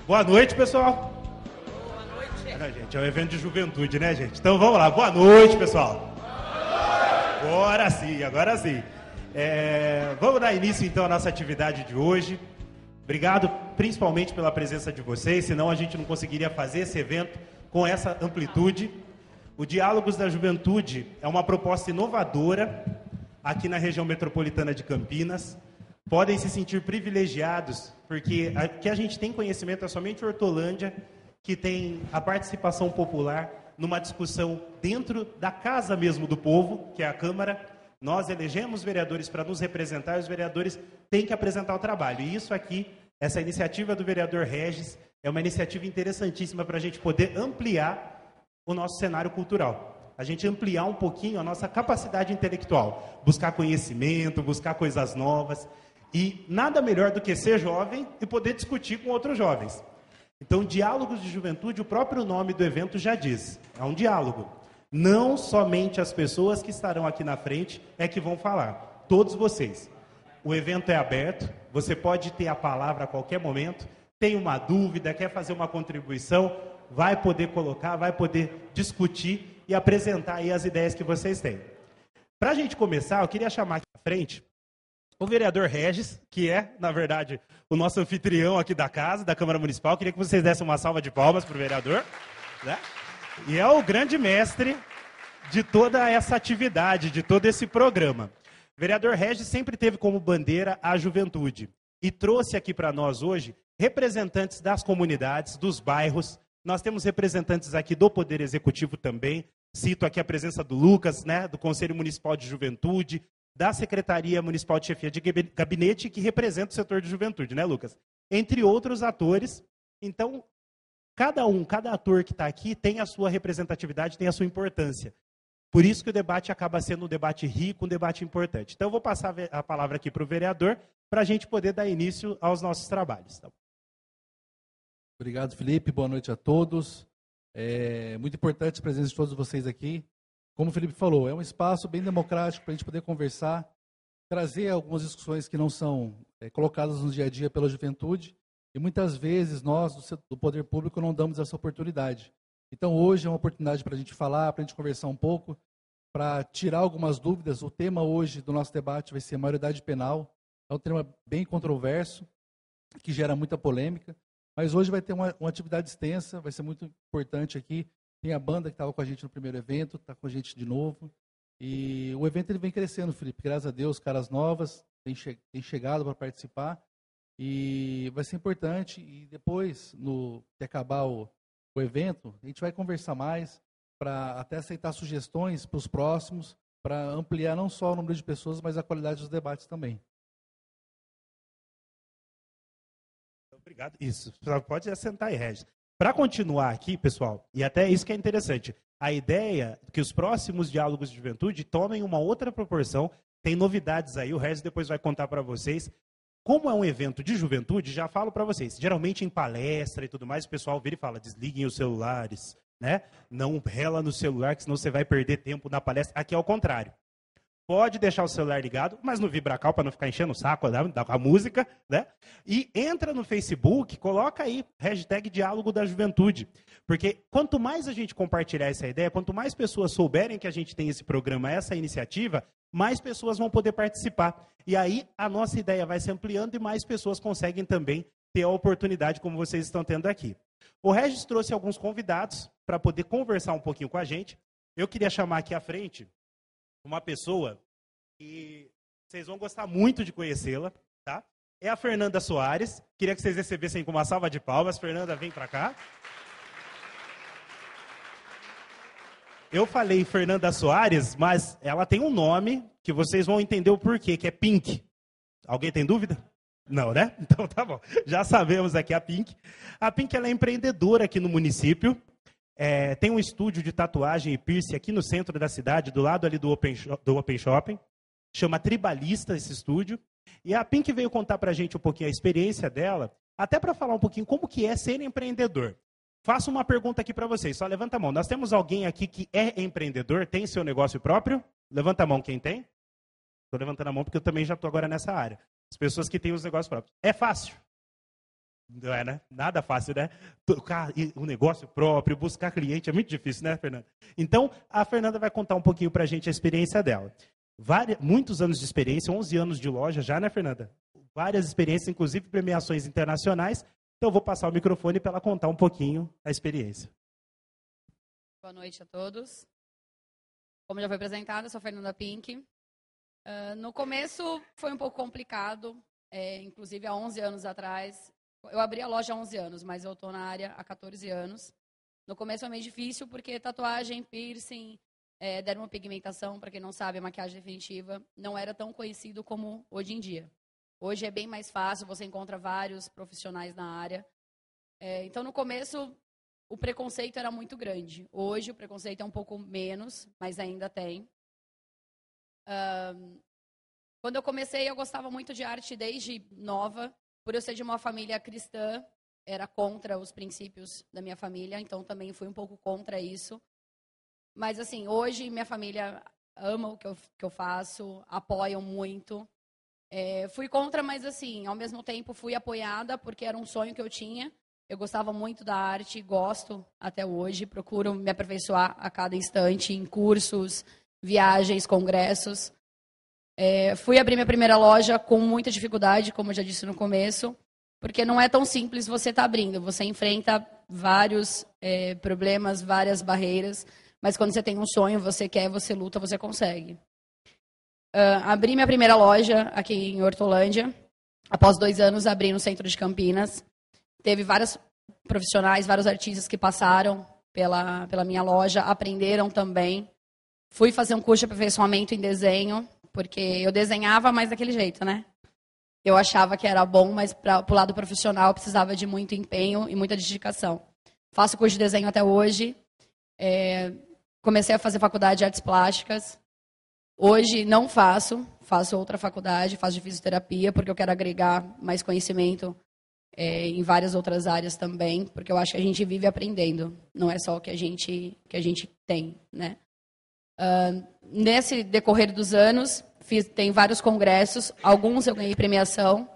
Boa noite, pessoal. Boa noite. Não, gente, é um evento de juventude, né, gente? Então vamos lá. Boa noite, pessoal. Agora sim, agora sim. Vamos dar início, então, à nossa atividade de hoje. Obrigado, principalmente, pela presença de vocês, senão a gente não conseguiria fazer esse evento com essa amplitude. O Diálogos da Juventude é uma proposta inovadora aqui na região metropolitana de Campinas. Podem se sentir privilegiados, porque o que a gente tem conhecimento é somente Hortolândia, que tem a participação popular numa discussão dentro da casa mesmo do povo, que é a Câmara. Nós elegemos vereadores para nos representar, e os vereadores têm que apresentar o trabalho. E isso aqui, essa iniciativa do vereador Regis, é uma iniciativa interessantíssima para a gente poder ampliar o nosso cenário cultural. A gente ampliar um pouquinho a nossa capacidade intelectual, buscar conhecimento, buscar coisas novas. E nada melhor do que ser jovem e poder discutir com outros jovens. Então, Diálogos de Juventude, o próprio nome do evento já diz, é um diálogo. Não somente as pessoas que estarão aqui na frente é que vão falar, todos vocês. O evento é aberto, você pode ter a palavra a qualquer momento, tem uma dúvida, quer fazer uma contribuição, vai poder colocar, vai poder discutir e apresentar aí as ideias que vocês têm. Para a gente começar, eu queria chamar aqui à frente o vereador Regis, que é, na verdade, o nosso anfitrião aqui da casa, da Câmara Municipal. Queria que vocês dessem uma salva de palmas para o vereador, né? E é o grande mestre de toda essa atividade, de todo esse programa. O vereador Regis sempre teve como bandeira a juventude e trouxe aqui para nós hoje representantes das comunidades, dos bairros. Nós temos representantes aqui do Poder Executivo também. Cito aqui a presença do Lucas, né, do Conselho Municipal de Juventude, da Secretaria Municipal de Chefia de Gabinete, que representa o setor de juventude, né, Lucas? Entre outros atores. Então, cada ator que está aqui tem a sua representatividade, tem a sua importância. Por isso que o debate acaba sendo um debate rico, um debate importante. Então, eu vou passar a palavra aqui para o vereador, para a gente poder dar início aos nossos trabalhos. Tá? Obrigado, Felipe. Boa noite a todos. É muito importante a presença de todos vocês aqui. Como o Felipe falou, é um espaço bem democrático para a gente poder conversar, trazer algumas discussões que não são colocadas no dia a dia pela juventude, e muitas vezes nós, do poder público, não damos essa oportunidade. Então, hoje é uma oportunidade para a gente falar, para a gente conversar um pouco, para tirar algumas dúvidas. O tema hoje do nosso debate vai ser maioridade penal. É um tema bem controverso, que gera muita polêmica, mas hoje vai ter uma atividade extensa, vai ser muito importante aqui. Tem a banda que estava com a gente no primeiro evento, está com a gente de novo. E o evento ele vem crescendo, Felipe. Graças a Deus, caras novas têm chegado para participar. E vai ser importante. E depois, que acabar o evento, a gente vai conversar mais para até aceitar sugestões para os próximos, para ampliar não só o número de pessoas, mas a qualidade dos debates também. Obrigado. Isso. Pode assentar aí, Regis. Para continuar aqui, pessoal, e até isso que é interessante, a ideia é que os próximos diálogos de juventude tomem uma outra proporção, tem novidades aí, o Regis depois vai contar para vocês. Como é um evento de juventude, já falo para vocês, geralmente em palestra e tudo mais, o pessoal vira e fala, desliguem os celulares, né? Não rela no celular, que senão você vai perder tempo na palestra. Aqui é o contrário. Pode deixar o celular ligado, mas no VibraCal para não ficar enchendo o saco da música, né? E entra no Facebook, coloca aí, hashtag Diálogo da Juventude. Porque quanto mais a gente compartilhar essa ideia, quanto mais pessoas souberem que a gente tem esse programa, essa iniciativa, mais pessoas vão poder participar. E aí a nossa ideia vai se ampliando e mais pessoas conseguem também ter a oportunidade como vocês estão tendo aqui. O Regis trouxe alguns convidados para poder conversar um pouquinho com a gente. Eu queria chamar aqui à frente uma pessoa que vocês vão gostar muito de conhecê-la, tá? É a Fernanda Soares. Queria que vocês recebessem com uma salva de palmas. Fernanda, vem para cá. Eu falei Fernanda Soares, mas ela tem um nome que vocês vão entender o porquê, que é Pink. Alguém tem dúvida? Não, né? Então tá bom. Já sabemos aqui a Pink. A Pink ela é empreendedora aqui no município. Tem um estúdio de tatuagem e piercing aqui no centro da cidade, do lado ali do Open Shopping. Chama Tribalista esse estúdio. E a Pink veio contar pra gente um pouquinho a experiência dela, até para falar um pouquinho como que é ser empreendedor. Faço uma pergunta aqui para vocês, só levanta a mão. Nós temos alguém aqui que é empreendedor, tem seu negócio próprio? Levanta a mão quem tem. Estou levantando a mão porque eu também já estou agora nessa área. As pessoas que têm os negócios próprios. É fácil? Não é, né? Nada fácil, né? Tocar um negócio próprio, buscar cliente, é muito difícil, né, Fernanda? Então, a Fernanda vai contar um pouquinho pra gente a experiência dela. Muitos anos de experiência, 11 anos de loja já, né, Fernanda? Várias experiências, inclusive premiações internacionais. Então, eu vou passar o microfone para ela contar um pouquinho a experiência. Boa noite a todos. Como já foi apresentado, eu sou Fernanda Pink. No começo foi um pouco complicado, inclusive há 11 anos atrás. Eu abri a loja há 11 anos, mas eu estou na área há 14 anos. No começo é meio difícil, porque tatuagem, piercing, dermopigmentação, para quem não sabe, maquiagem definitiva, não era tão conhecido como hoje em dia. Hoje é bem mais fácil, você encontra vários profissionais na área. Então, no começo, o preconceito era muito grande. Hoje, o preconceito é um pouco menos, mas ainda tem. Quando eu comecei, eu gostava muito de arte desde nova. Por eu ser de uma família cristã, era contra os princípios da minha família, então também fui um pouco contra isso. Mas, assim, hoje minha família ama o que eu faço, apoiam muito. Fui contra, mas, assim, ao mesmo tempo fui apoiada, porque era um sonho que eu tinha. Eu gostava muito da arte, gosto até hoje, procuro me aperfeiçoar a cada instante em cursos, viagens, congressos. Fui abrir minha primeira loja com muita dificuldade, como eu já disse no começo, porque não é tão simples você estar abrindo. Você enfrenta vários problemas, várias barreiras, mas quando você tem um sonho, você quer, você luta, você consegue. Abri minha primeira loja aqui em Hortolândia. Após 2 anos, abri no centro de Campinas. Teve vários profissionais, vários artistas que passaram pela minha loja, aprenderam também. Fui fazer um curso de aperfeiçoamento em desenho, porque eu desenhava, mas daquele jeito, né? Eu achava que era bom, mas para o lado profissional precisava de muito empenho e muita dedicação. Faço curso de desenho até hoje. Comecei a fazer faculdade de artes plásticas. Hoje não faço outra faculdade, faço de fisioterapia, porque eu quero agregar mais conhecimento em várias outras áreas também, porque eu acho que a gente vive aprendendo, não é só o que a gente tem, né? Nesse decorrer dos anos, tem vários congressos, alguns eu ganhei premiação,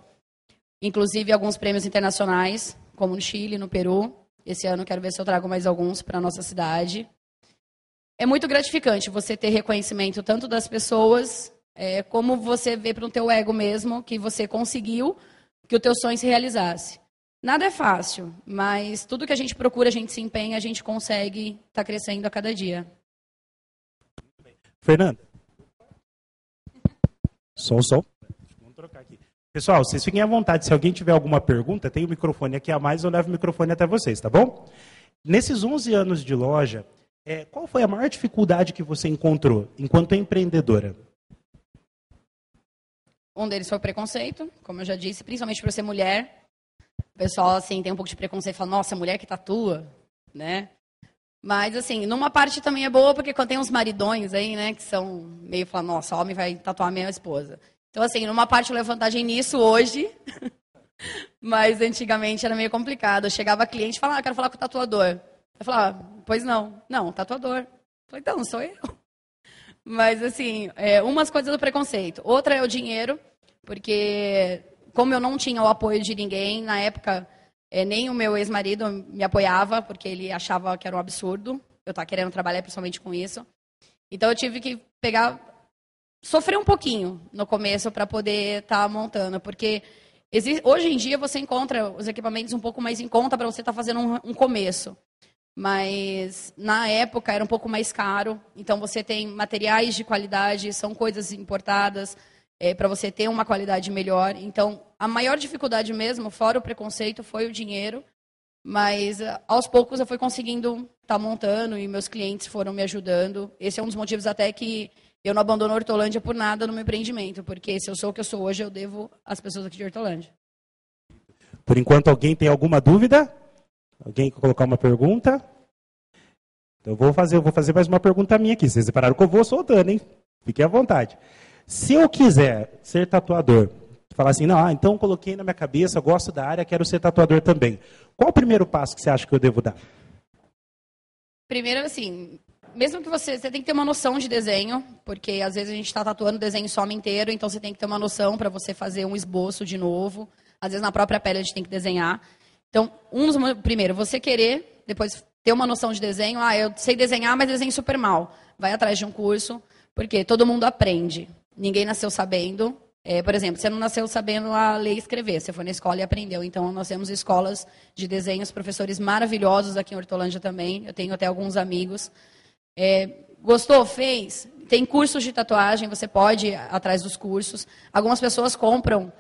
inclusive alguns prêmios internacionais, como no Chile, no Peru. Esse ano quero ver se eu trago mais alguns para a nossa cidade. É muito gratificante você ter reconhecimento tanto das pessoas, como você ver para o teu ego mesmo que você conseguiu que o teu sonho se realizasse. Nada é fácil, mas tudo que a gente procura, a gente se empenha, a gente consegue estar crescendo a cada dia. Fernanda. Som. Vamos trocar aqui. Pessoal, vocês fiquem à vontade. Se alguém tiver alguma pergunta, tem o microfone aqui a mais, eu levo o microfone até vocês, tá bom? Nesses 11 anos de loja, qual foi a maior dificuldade que você encontrou enquanto empreendedora? Um deles foi o preconceito, como eu já disse, principalmente por ser mulher. O pessoal assim, tem um pouco de preconceito e fala, nossa, mulher que tatua, né? Mas, assim, numa parte também é boa, porque quando tem uns maridões aí, né, que são meio falando, nossa, homem vai tatuar minha esposa. Então, assim, numa parte eu levo vantagem nisso hoje, mas antigamente era meio complicado. Eu chegava cliente e falava, quero falar com o tatuador. Eu falava, pois não, tatuador. Eu falei, então, não sou eu. Mas, assim, umas coisas do preconceito. Outra é o dinheiro, porque como eu não tinha o apoio de ninguém, na época, nem o meu ex-marido me apoiava, porque ele achava que era um absurdo eu estar querendo trabalhar principalmente com isso. Então, eu tive que sofrer um pouquinho no começo para poder estar montando, porque hoje em dia você encontra os equipamentos um pouco mais em conta para você estar fazendo um começo. Mas na época era um pouco mais caro, então você tem materiais de qualidade, são coisas importadas, para você ter uma qualidade melhor. Então, a maior dificuldade mesmo, fora o preconceito, foi o dinheiro, mas aos poucos eu fui conseguindo estar montando e meus clientes foram me ajudando. Esse é um dos motivos até que eu não abandono a Hortolândia por nada no meu empreendimento, porque se eu sou o que eu sou hoje, eu devo às pessoas aqui de Hortolândia. Por enquanto, alguém tem alguma dúvida? Alguém quer colocar uma pergunta? Então, eu vou fazer mais uma pergunta minha aqui. Vocês separaram que eu vou soltando, hein? Fiquem à vontade. Se eu quiser ser tatuador, falar assim, não, então coloquei na minha cabeça, gosto da área, quero ser tatuador também. Qual o primeiro passo que você acha que eu devo dar? Primeiro, assim, mesmo que você tem que ter uma noção de desenho, porque às vezes a gente está tatuando o desenho só inteiro, então você tem que ter uma noção para você fazer um esboço de novo. Às vezes na própria pele a gente tem que desenhar. Então, primeiro, você querer, depois ter uma noção de desenho. Eu sei desenhar, mas desenho super mal. Vai atrás de um curso, porque todo mundo aprende. Ninguém nasceu sabendo. Por exemplo, você não nasceu sabendo a ler e escrever. Você foi na escola e aprendeu. Então, nós temos escolas de desenhos, professores maravilhosos aqui em Hortolândia também. Eu tenho até alguns amigos. Gostou? Fez? Tem cursos de tatuagem, você pode ir atrás dos cursos. Algumas pessoas compram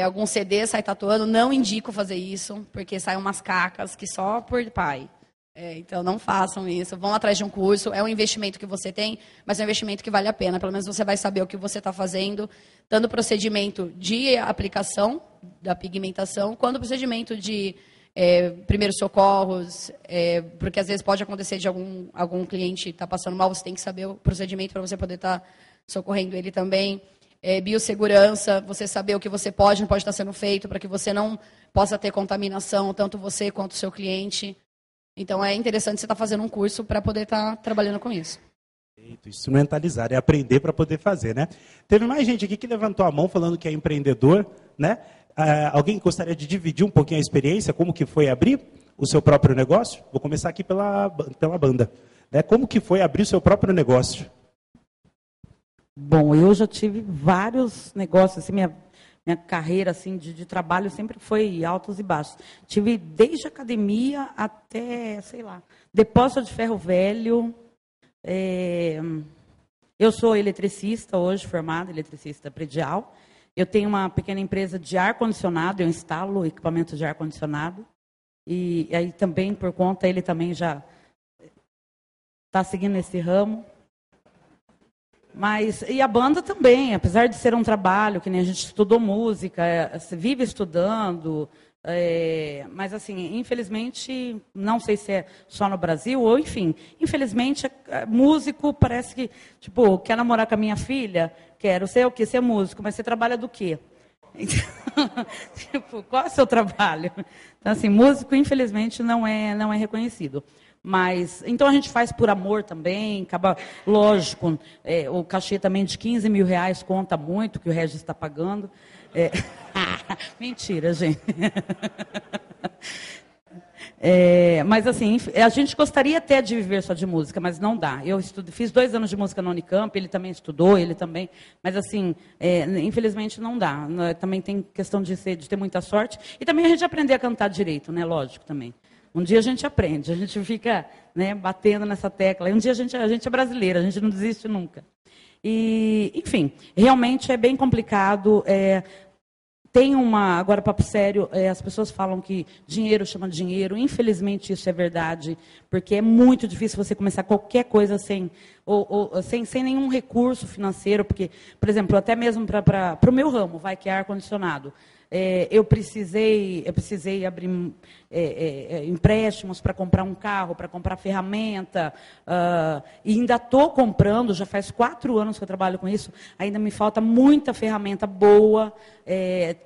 algum CD, sai tatuando. Não indico fazer isso, porque saem umas cacas que só por pai. Então, não façam isso. Vão atrás de um curso. É um investimento que você tem, mas é um investimento que vale a pena. Pelo menos você vai saber o que você está fazendo, tanto o procedimento de aplicação da pigmentação, quanto o procedimento de primeiros socorros, porque às vezes pode acontecer de algum cliente estar passando mal, você tem que saber o procedimento para você poder estar socorrendo ele também. Biossegurança, você saber o que você pode e não pode estar sendo feito, para que você não possa ter contaminação, tanto você quanto o seu cliente. Então, é interessante você estar fazendo um curso para poder estar trabalhando com isso. Instrumentalizar, aprender para poder fazer, né? Teve mais gente aqui que levantou a mão falando que é empreendedor, né? Alguém gostaria de dividir um pouquinho a experiência, como que foi abrir o seu próprio negócio? Vou começar aqui pela banda. Como que foi abrir o seu próprio negócio? Bom, eu já tive vários negócios, assim, minha carreira assim, de trabalho sempre foi altos e baixos. Tive desde academia até, sei lá, depósito de ferro velho. Eu sou eletricista hoje, formada, eletricista predial. Eu tenho uma pequena empresa de ar-condicionado, eu instalo equipamento de ar-condicionado. E aí também, por conta, ele também já está seguindo esse ramo. E a banda também, apesar de ser um trabalho, que nem a gente estudou música, vive estudando, mas assim, infelizmente, não sei se é só no Brasil, ou enfim, infelizmente, músico parece que, tipo, quer namorar com a minha filha? Quero, sei o quê? Ser músico, mas você trabalha do quê? Então, tipo, qual é o seu trabalho? Então, assim, músico, infelizmente, não é reconhecido. Mas, então a gente faz por amor também, acaba, lógico, o cachê também de 15 mil reais conta muito, que o Regis está pagando. Mentira, gente. Mas assim, a gente gostaria até de viver só de música, mas não dá. Eu fiz 2 anos de música na Unicamp, ele também estudou, mas assim, infelizmente não dá. Também tem questão de ter muita sorte, e também a gente aprender a cantar direito, né? Lógico também. Um dia a gente aprende, a gente fica, né, batendo nessa tecla. E um dia a gente é brasileira, a gente não desiste nunca. E, enfim, realmente é bem complicado. Agora, papo sério, as pessoas falam que dinheiro chama dinheiro. Infelizmente, isso é verdade, porque é muito difícil você começar qualquer coisa sem nenhum recurso financeiro. Porque, por exemplo, até mesmo para o meu ramo, que é ar-condicionado. Eu precisei abrir empréstimos para comprar um carro, para comprar ferramenta, e ainda estou comprando, já faz 4 anos que eu trabalho com isso, ainda me falta muita ferramenta boa.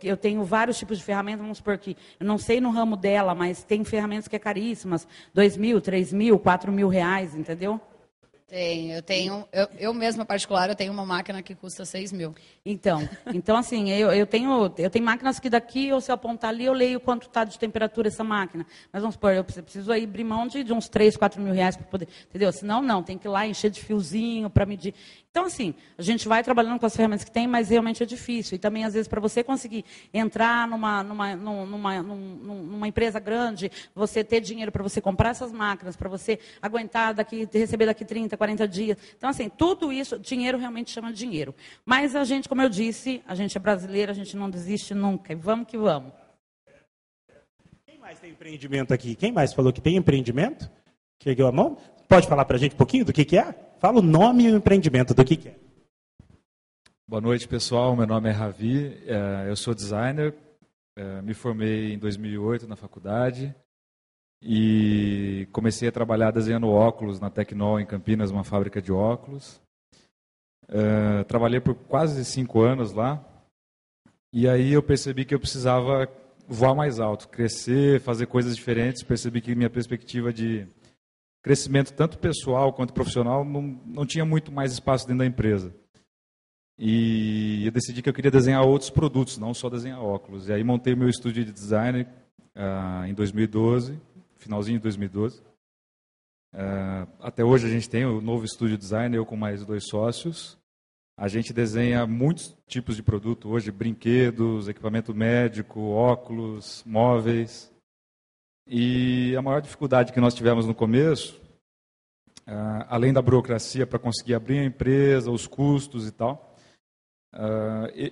Eu tenho vários tipos de ferramentas, vamos supor que eu não sei no ramo dela, mas tem ferramentas que é caríssimas, 2 mil, 3 mil, 4 mil reais, entendeu? Eu mesma, particular, eu tenho uma máquina que custa 6 mil. Então assim, eu tenho máquinas que daqui, ou se eu apontar ali, eu leio quanto está de temperatura essa máquina. Mas vamos supor, eu preciso aí abrir mão de uns 3, 4 mil reais para poder, entendeu? Senão, não, tem que ir lá encher de fiozinho para medir. Então, assim, a gente vai trabalhando com as ferramentas que tem, mas realmente é difícil. E também, às vezes, para você conseguir entrar numa empresa grande, você ter dinheiro para você comprar essas máquinas, para você aguentar receber daqui 30, 40 dias. Então, assim, tudo isso, dinheiro realmente chama dinheiro. Mas a gente, como eu disse, a gente é brasileiro, a gente não desiste nunca. E vamos que vamos. Quem mais tem empreendimento aqui? Quem mais falou que tem empreendimento? Que ergueu a mão? Pode falar para a gente um pouquinho do que é? Fala o nome e o empreendimento, do que é. Boa noite, pessoal. Meu nome é Ravi, eu sou designer, me formei em 2008 na faculdade e comecei a trabalhar desenhando óculos na Tecnol, em Campinas, uma fábrica de óculos. Trabalhei por quase 5 anos lá e aí eu percebi que eu precisava voar mais alto, crescer, fazer coisas diferentes. Percebi que minha perspectiva de crescimento, tanto pessoal quanto profissional, não tinha muito mais espaço dentro da empresa. E eu decidi que eu queria desenhar outros produtos, não só desenhar óculos. E aí montei meu estúdio de design em 2012, finalzinho de 2012. Até hoje a gente tem o novo estúdio design, eu com mais 2 sócios. A gente desenha muitos tipos de produto hoje, brinquedos, equipamento médico, óculos, móveis. E a maior dificuldade que nós tivemos no começo, além da burocracia para conseguir abrir a empresa, os custos e tal,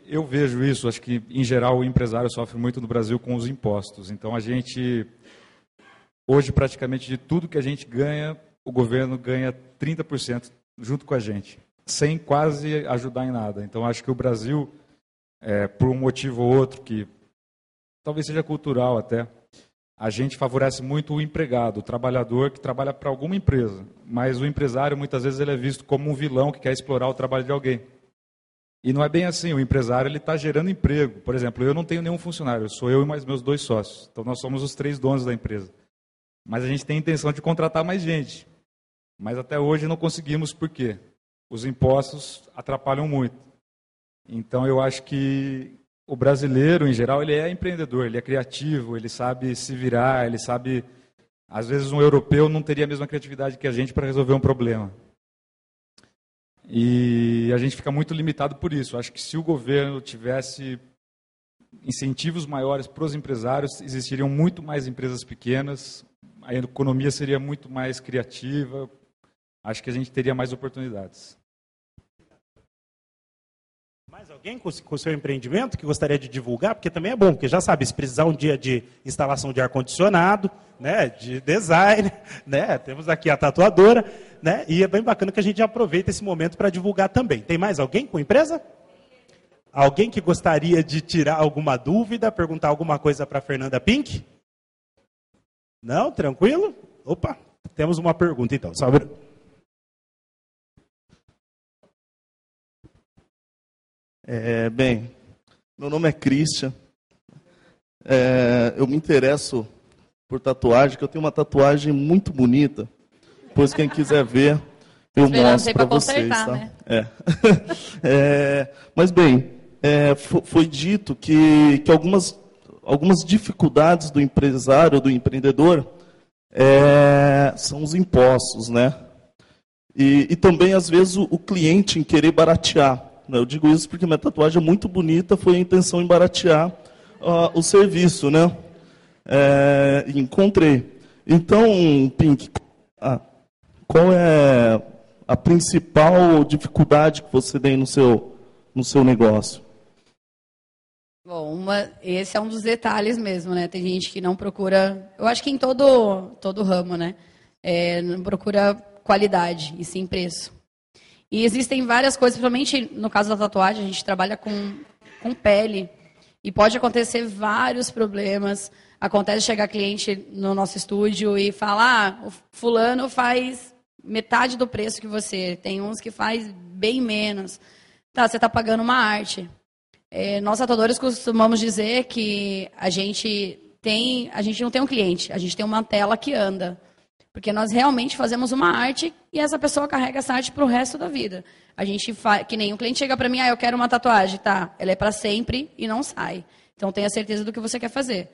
eu vejo isso, acho que em geral o empresário sofre muito no Brasil com os impostos. Então a gente, hoje praticamente de tudo que a gente ganha, o governo ganha 30% junto com a gente, sem quase ajudar em nada. Então acho que o Brasil, por um motivo ou outro, que talvez seja cultural até, a gente favorece muito o empregado, o trabalhador que trabalha para alguma empresa. Mas o empresário, muitas vezes, ele é visto como um vilão que quer explorar o trabalho de alguém. E não é bem assim, o empresário está gerando emprego. Por exemplo, eu não tenho nenhum funcionário, sou eu e mais meus 2 sócios. Então nós somos os 3 donos da empresa. Mas a gente tem a intenção de contratar mais gente. Mas até hoje não conseguimos, por quê? Os impostos atrapalham muito. Então eu acho que o brasileiro, em geral, ele é empreendedor, ele é criativo, ele sabe se virar, ele sabe... Às vezes um europeu não teria a mesma criatividade que a gente para resolver um problema. E a gente fica muito limitado por isso. Acho que se o governo tivesse incentivos maiores para os empresários, existiriam muito mais empresas pequenas, a economia seria muito mais criativa, acho que a gente teria mais oportunidades. Mais alguém com o seu empreendimento que gostaria de divulgar? Porque também é bom, porque já sabe, se precisar um dia de instalação de ar-condicionado, né, de design, né, temos aqui a tatuadora, né, e é bem bacana que a gente aproveita esse momento para divulgar também. Tem mais alguém com empresa? Alguém que gostaria de tirar alguma dúvida, perguntar alguma coisa para a Fernanda Pink? Não? Tranquilo? Opa, temos uma pergunta então. Salve. Bem, meu nome é Christian. Eu me interesso por tatuagem, que eu tenho uma tatuagem muito bonita. Depois, quem quiser ver, eu mostro para vocês. Tá? Né? Mas, bem, foi dito que algumas dificuldades do empresário, do empreendedor, são os impostos, né? E também, às vezes, o cliente em querer baratear. Eu digo isso porque minha tatuagem é muito bonita, foi a intenção em baratear o serviço, né? Encontrei. Então, Pink, qual é a principal dificuldade que você tem no seu negócio? Bom, esse é um dos detalhes mesmo, né? Tem gente que não procura, eu acho que em todo ramo, né? Não procura qualidade e sim preço. E existem várias coisas, principalmente no caso da tatuagem, a gente trabalha com pele. E pode acontecer vários problemas. Acontece chegar cliente no nosso estúdio e falar, o fulano faz metade do preço que você. Tem uns que faz bem menos. Tá, você está pagando uma arte. Nós tatuadores costumamos dizer que a gente não tem um cliente, a gente tem uma tela que anda. Porque nós realmente fazemos uma arte e essa pessoa carrega essa arte para o resto da vida. A gente faz, que nem um cliente chega para mim, eu quero uma tatuagem, tá? Ela é para sempre e não sai. Então tenha certeza do que você quer fazer.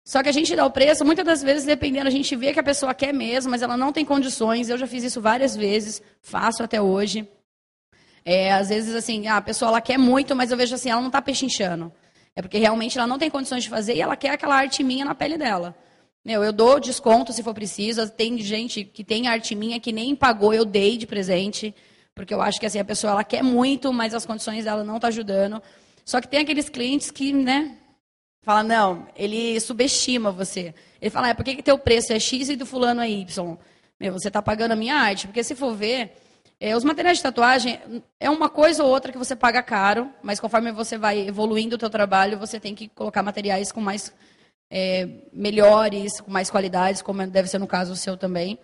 Só que a gente dá o preço, muitas das vezes, dependendo, a gente vê que a pessoa quer mesmo, mas ela não tem condições. Eu já fiz isso várias vezes, faço até hoje. Às vezes, assim, a pessoa ela quer muito, mas eu vejo assim, ela não está pechinchando. É porque realmente ela não tem condições de fazer e ela quer aquela arte minha na pele dela. Eu dou desconto se for preciso. Tem gente que tem arte minha que nem pagou, eu dei de presente. Porque eu acho que assim, a pessoa ela quer muito, mas as condições dela não estão ajudando. Só que tem aqueles clientes que, né, fala, não, ele subestima você. Ele fala, por que teu preço é X e do fulano é Y? Você está pagando a minha arte. Porque se for ver, os materiais de tatuagem é uma coisa ou outra que você paga caro, mas conforme você vai evoluindo o teu trabalho, você tem que colocar materiais com mais... melhores, com mais qualidades, como deve ser no caso o seu também.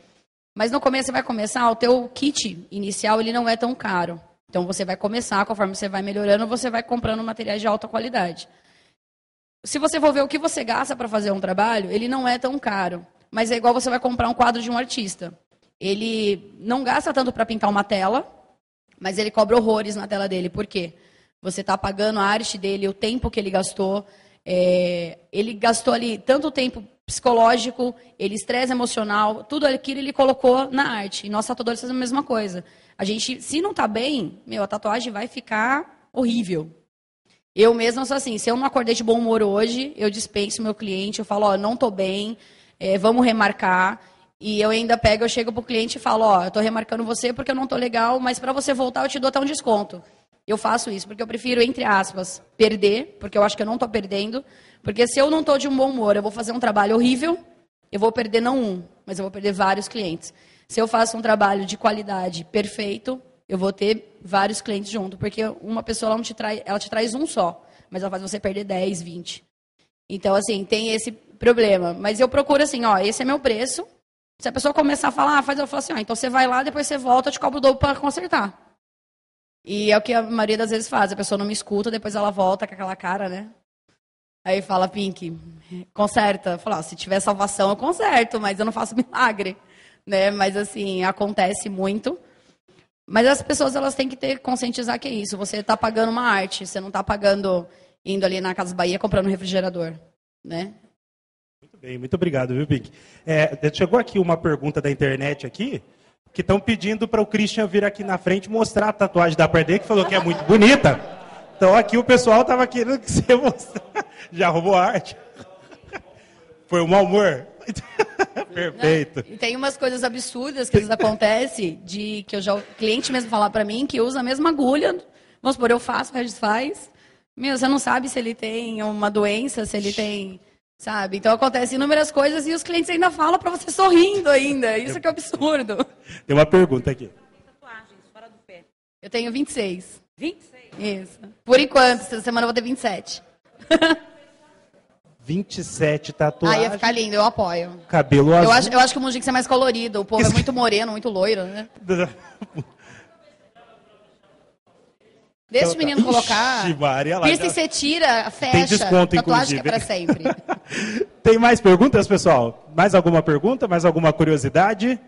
Mas no começo você vai começar, o teu kit inicial ele não é tão caro. Então você vai começar, conforme você vai melhorando, você vai comprando materiais de alta qualidade. Se você for ver o que você gasta para fazer um trabalho, ele não é tão caro. Mas é igual você vai comprar um quadro de um artista. Ele não gasta tanto para pintar uma tela, mas ele cobra horrores na tela dele. Por quê? Você está pagando a arte dele, o tempo que ele gastou. Ele gastou ali tanto tempo psicológico, estresse emocional, tudo aquilo ele colocou na arte. E nós tatuadores fazemos a mesma coisa. A gente, se não tá bem, a tatuagem vai ficar horrível. Eu mesma sou assim, se eu não acordei de bom humor hoje, eu dispenso o meu cliente, eu falo, não tô bem, vamos remarcar. E eu ainda eu chego pro cliente e falo, eu tô remarcando você porque eu não tô legal, mas para você voltar eu te dou até um desconto. Eu faço isso porque eu prefiro, entre aspas, perder, porque eu acho que eu não tô perdendo, porque se eu não tô de um bom humor, eu vou fazer um trabalho horrível, eu vou perder não um, mas eu vou perder vários clientes. Se eu faço um trabalho de qualidade perfeito, eu vou ter vários clientes junto, porque uma pessoa ela te traz um só, mas ela faz você perder 10, 20. Então, assim, tem esse problema. Mas eu procuro assim, esse é meu preço. Se a pessoa começar a falar, eu falo assim, então você vai lá, depois você volta, eu te cobro o dobro para consertar. E é o que a maioria das vezes faz. A pessoa não me escuta, depois ela volta com aquela cara, né? Aí fala, Pink, conserta. Eu falo, se tiver salvação, eu conserto, mas eu não faço milagre. Né? Mas, assim, acontece muito. Mas as pessoas elas têm que conscientizar que é isso. Você está pagando uma arte, você não está pagando indo ali na Casa Bahia comprando um refrigerador. Né? Muito bem, muito obrigado, viu, Pink? Chegou aqui uma pergunta da internet aqui, que estão pedindo para o Christian vir aqui na frente mostrar a tatuagem da perna dele, que falou que é muito bonita. Então aqui o pessoal estava querendo que você mostrasse. Já roubou a arte? Foi um mau humor? Perfeito. E tem umas coisas absurdas que às vezes acontecem, o cliente mesmo falar para mim que usa a mesma agulha. Vamos supor, eu faço, o Regis faz. Você não sabe se ele tem uma doença, se ele tem... Sabe? Então acontece inúmeras coisas e os clientes ainda falam para você sorrindo ainda. Isso que é absurdo. Tem uma pergunta aqui. Tatuagens fora do pé. Eu tenho 26. 26? Isso. Por enquanto, essa semana eu vou ter 27. 27 tatuagens. Ia ficar lindo, eu apoio. Cabelo azul. Eu acho que o mundo tem que ser mais colorido. O povo é muito moreno, muito loiro, né? Deixa o menino colocar. Piercing você tira, fecha. Tem desconto, tatuagem inclusive. Que é para sempre. Tem mais perguntas, pessoal? Mais alguma pergunta? Mais alguma curiosidade?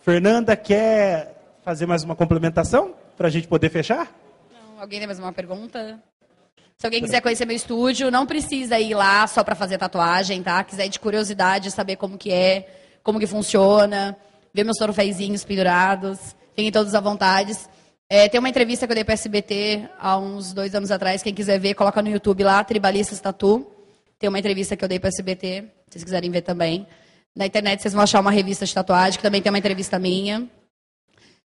Fernanda, quer fazer mais uma complementação para a gente poder fechar? Não, alguém tem mais uma pergunta? Se alguém quiser conhecer meu estúdio, não precisa ir lá só para fazer tatuagem, tá? Quiser ir de curiosidade, saber como que é, como que funciona, ver meus troféuzinhos pendurados, fiquem todos à vontade. Tem uma entrevista que eu dei para SBT há uns 2 anos atrás. Quem quiser ver, coloca no YouTube lá, Tribalistas Tatu. Tem uma entrevista que eu dei para SBT, se vocês quiserem ver também. Na internet vocês vão achar uma revista de tatuagem, que também tem uma entrevista minha.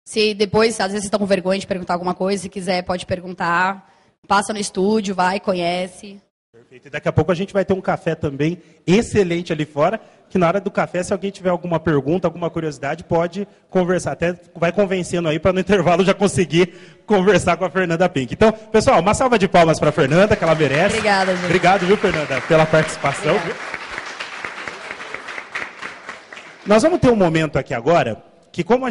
Se depois, às vezes vocês estão com vergonha de perguntar alguma coisa, se quiser, pode perguntar. Passa no estúdio, vai, conhece. Perfeito. E daqui a pouco a gente vai ter um café também excelente ali fora, que na hora do café, se alguém tiver alguma pergunta, alguma curiosidade, pode conversar. Até vai convencendo aí para no intervalo já conseguir conversar com a Fernanda Pink. Então, pessoal, uma salva de palmas para a Fernanda, que ela merece. Obrigada, gente. Obrigado, viu, Fernanda, pela participação. Viu? Nós vamos ter um momento aqui agora, que como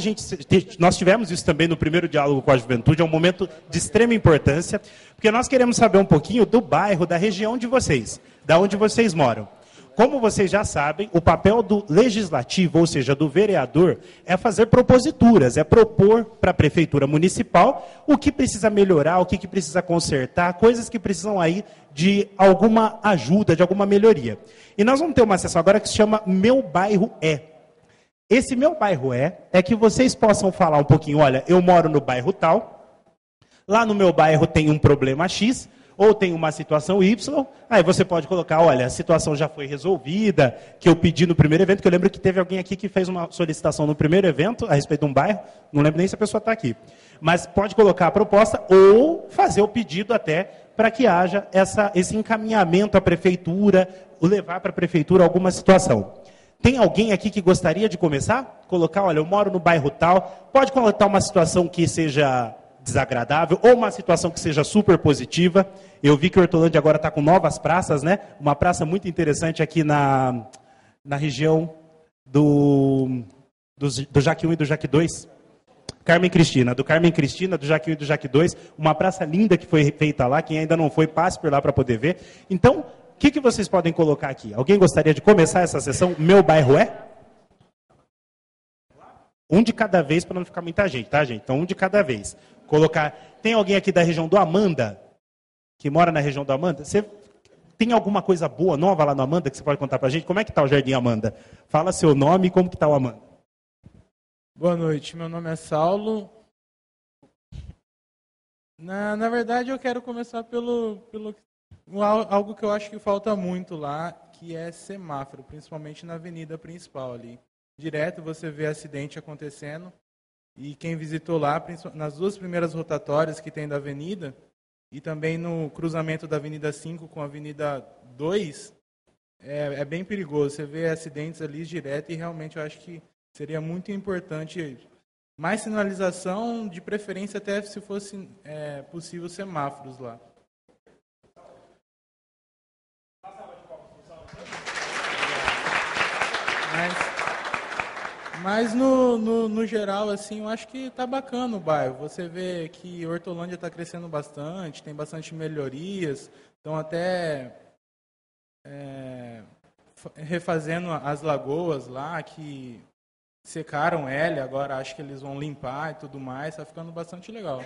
nós tivemos isso também no primeiro diálogo com a juventude, é um momento de extrema importância, porque nós queremos saber um pouquinho do bairro, da região de vocês, da onde vocês moram. Como vocês já sabem, o papel do legislativo, ou seja, do vereador, é fazer proposituras, é propor para a prefeitura municipal o que precisa melhorar, o que precisa consertar, coisas que precisam aí de alguma ajuda, de alguma melhoria. E nós vamos ter uma sessão agora que se chama Meu Bairro É. Esse Meu Bairro É que vocês possam falar um pouquinho, olha, eu moro no bairro tal, lá no meu bairro tem um problema X, ou tem uma situação Y, aí você pode colocar, olha, a situação já foi resolvida, que eu pedi no primeiro evento, que eu lembro que teve alguém aqui que fez uma solicitação no primeiro evento, a respeito de um bairro, não lembro nem se a pessoa está aqui. Mas pode colocar a proposta, ou fazer o pedido até, para que haja esse encaminhamento à prefeitura, ou levar para a prefeitura alguma situação. Tem alguém aqui que gostaria de começar? Colocar, olha, eu moro no bairro tal, pode colocar uma situação que seja desagradável, ou uma situação que seja super positiva. Eu vi que o Hortolândia agora está com novas praças, né? Uma praça muito interessante aqui na região do Jaque 1 e do Jaque 2. Carmen Cristina, do Carmen Cristina, do Jaque 1 e do Jaque 2. Uma praça linda que foi feita lá. Quem ainda não foi, passe por lá para poder ver. Então, o que vocês podem colocar aqui? Alguém gostaria de começar essa sessão? Meu Bairro É? Um de cada vez para não ficar muita gente, tá, gente? Então, um de cada vez. Colocar. Tem alguém aqui da região do Amanda? Que mora na região do Amanda? Você tem alguma coisa boa, nova lá no Amanda, que você pode contar pra gente? Como é que tá o Jardim Amanda? Fala seu nome e como que tá o Amanda. Boa noite, meu nome é Saulo. Na verdade, eu quero começar pelo algo que eu acho que falta muito lá, que é semáforo, principalmente na avenida principal ali. Direto você vê acidente acontecendo, e quem visitou lá, nas duas primeiras rotatórias que tem da avenida, e também no cruzamento da Avenida 5 com a Avenida 2, é bem perigoso. Você vê acidentes ali direto e realmente eu acho que seria muito importante mais sinalização, de preferência até se fosse possível semáforos lá. Mas no geral, assim, eu acho que tá bacana o bairro. Você vê que Hortolândia está crescendo bastante, tem bastante melhorias, estão até refazendo as lagoas lá, que secaram ela, agora acho que eles vão limpar e tudo mais, está ficando bastante legal.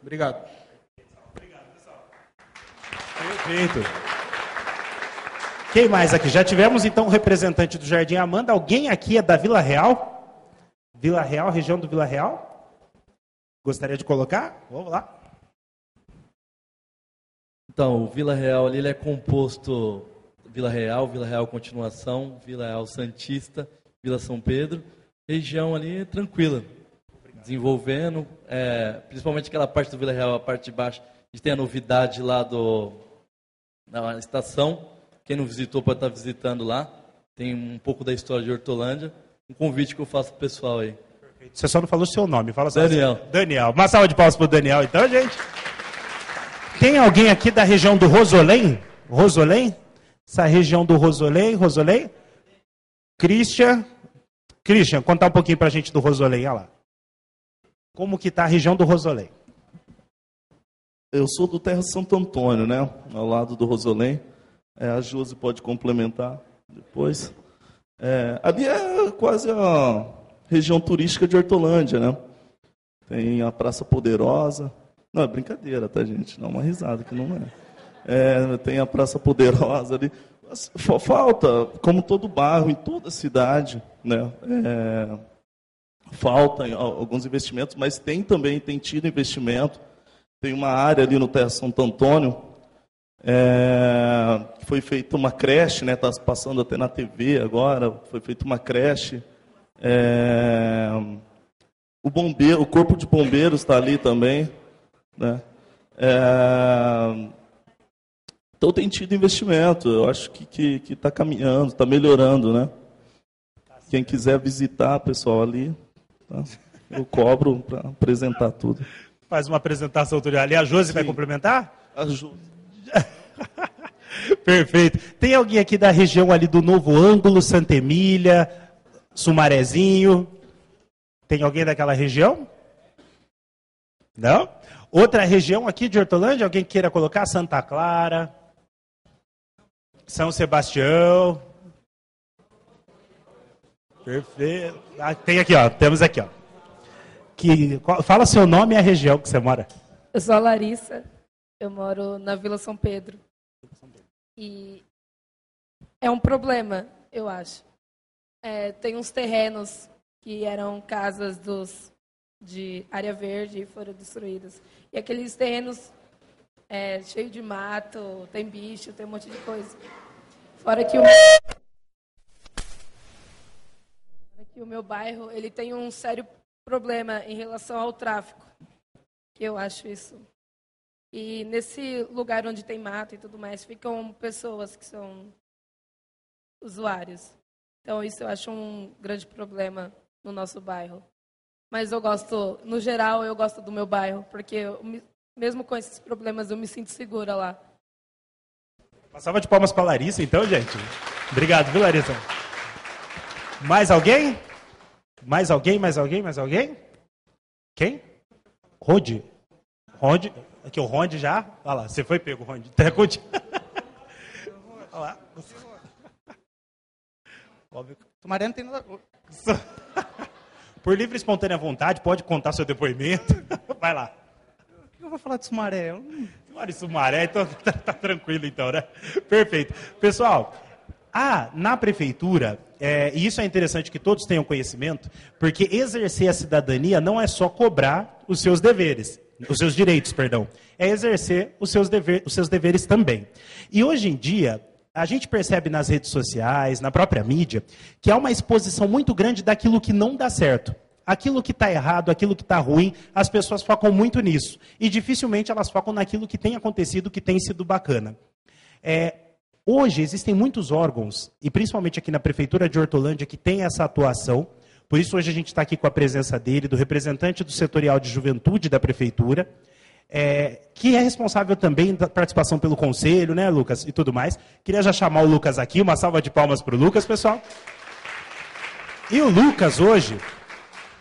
Obrigado. Obrigado, pessoal. Perfeito. Quem mais aqui? Já tivemos, então, o representante do Jardim Amanda. Alguém aqui é da Vila Real? Vila Real, região do Vila Real? Gostaria de colocar? Vamos lá. Então, o Vila Real ali, ele é composto Vila Real Continuação, Vila Real Santista, Vila São Pedro. Região ali tranquila, desenvolvendo, principalmente aquela parte do Vila Real, a parte de baixo. A gente tem a novidade lá da estação. Quem não visitou pode estar visitando lá. Tem um pouco da história de Hortolândia. Um convite que eu faço para o pessoal aí. Você só não falou seu nome. Fala só Daniel. Daniel. Uma salva de palmas para o Daniel, então, gente. Tem alguém aqui da região do Rosolém? Rosolém? Essa região do Rosolém? Rosolém? Christian, contar um pouquinho para a gente do Rosolém. Olha lá. Como que está a região do Rosolém? Eu sou do Terra Santo Antônio, né? Ao lado do Rosolém. A Josi pode complementar depois. Ali é quase a região turística de Hortolândia, né? Tem a Praça Poderosa. Não, é brincadeira, tá, gente? Não, uma risada que não é. Tem a Praça Poderosa ali. Falta, como todo bairro, em toda a cidade, né? Faltam alguns investimentos, mas tem tido investimento. Tem uma área ali no Terra Santo Antônio, foi feita uma creche, né? Está passando até na TV agora, foi feita uma creche. O corpo de bombeiros está ali também, né? Então tem tido investimento, eu acho que está caminhando, está melhorando, né? Quem quiser visitar, pessoal, ali, tá? Eu cobro para apresentar tudo. Faz uma apresentação tutorial ali. A Josi vai complementar? A Josi. Perfeito. Tem alguém aqui da região ali do Novo Ângulo, Santa Emília, Sumarezinho? Tem alguém daquela região? Não? Outra região aqui de Hortolândia, alguém queira colocar? Santa Clara, São Sebastião. Perfeito. Tem aqui, ó. Temos aqui, ó. Fala seu nome e a região que você mora. Eu sou a Larissa, eu moro na Vila São Pedro. E é um problema, eu acho. Tem uns terrenos que eram casas de área verde e foram destruídos. E aqueles terrenos cheios de mato, tem bicho, tem um monte de coisa. Fora que o meu bairro ele tem um sério problema em relação ao tráfico. Eu acho isso. E nesse lugar onde tem mato e tudo mais, ficam pessoas que são usuários. Então isso eu acho um grande problema no nosso bairro. Mas eu gosto, no geral, eu gosto do meu bairro, porque mesmo com esses problemas eu me sinto segura lá. Uma salva de palmas para a Larissa, então, gente. Obrigado, viu, Larissa? Mais alguém? Mais alguém? Quem? Ronde. Aqui o Ronde já. Olha lá, você foi pego, Ronde. Olha lá. Tumaré não tem nada. Por livre e espontânea vontade, pode contar seu depoimento. Vai lá. que eu vou falar de Sumaré? Mora em Sumaré, então tá tranquilo então, né? Perfeito. Pessoal, na prefeitura, e isso é interessante que todos tenham conhecimento, porque exercer a cidadania não é só cobrar os seus deveres, os seus direitos, perdão, é exercer os seus deveres também. E hoje em dia, a gente percebe nas redes sociais, na própria mídia, que há uma exposição muito grande daquilo que não dá certo. Aquilo que está errado, aquilo que está ruim, as pessoas focam muito nisso. E dificilmente elas focam naquilo que tem acontecido, que tem sido bacana. Hoje existem muitos órgãos, e principalmente aqui na Prefeitura de Hortolândia, que tem essa atuação. Por isso hoje a gente está aqui com a presença dele, do representante do setorial de juventude da Prefeitura, que é responsável também da participação pelo conselho, né, Lucas, e tudo mais. Queria já chamar o Lucas aqui, uma salva de palmas para o Lucas, pessoal. E o Lucas hoje,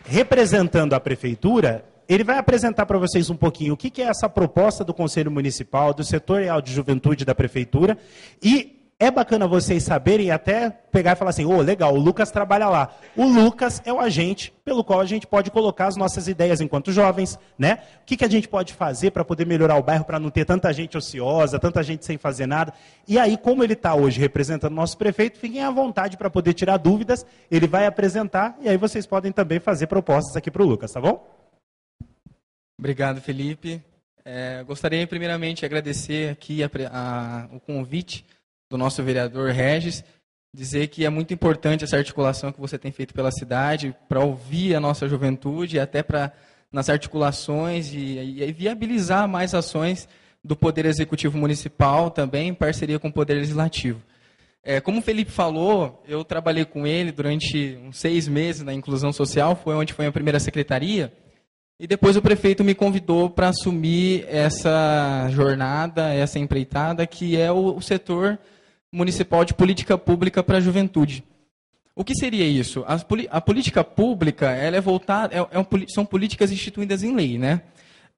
representando a Prefeitura, ele vai apresentar para vocês um pouquinho o que é essa proposta do Conselho Municipal, do setorial de juventude da Prefeitura, e é bacana vocês saberem e até pegar e falar assim, legal, o Lucas trabalha lá. O Lucas é o agente pelo qual a gente pode colocar as nossas ideias enquanto jovens, né? O que a gente pode fazer para poder melhorar o bairro, para não ter tanta gente ociosa, tanta gente sem fazer nada. E aí, como ele está hoje representando o nosso prefeito, fiquem à vontade para poder tirar dúvidas, ele vai apresentar e aí vocês podem também fazer propostas aqui para o Lucas, tá bom? Obrigado, Felipe. Gostaria primeiramente de agradecer aqui o convite do nosso vereador Regis, dizer que é muito importante essa articulação que você tem feito pela cidade, para ouvir a nossa juventude, até nas articulações e viabilizar mais ações do Poder Executivo Municipal, também em parceria com o Poder Legislativo. Como o Felipe falou, eu trabalhei com ele durante uns 6 meses na inclusão social, foi onde foi a primeira secretaria, e depois o prefeito me convidou para assumir essa jornada, essa empreitada, que é o setor municipal de política pública para a juventude. O que seria isso? A política pública, ela é voltada, são políticas instituídas em lei, né?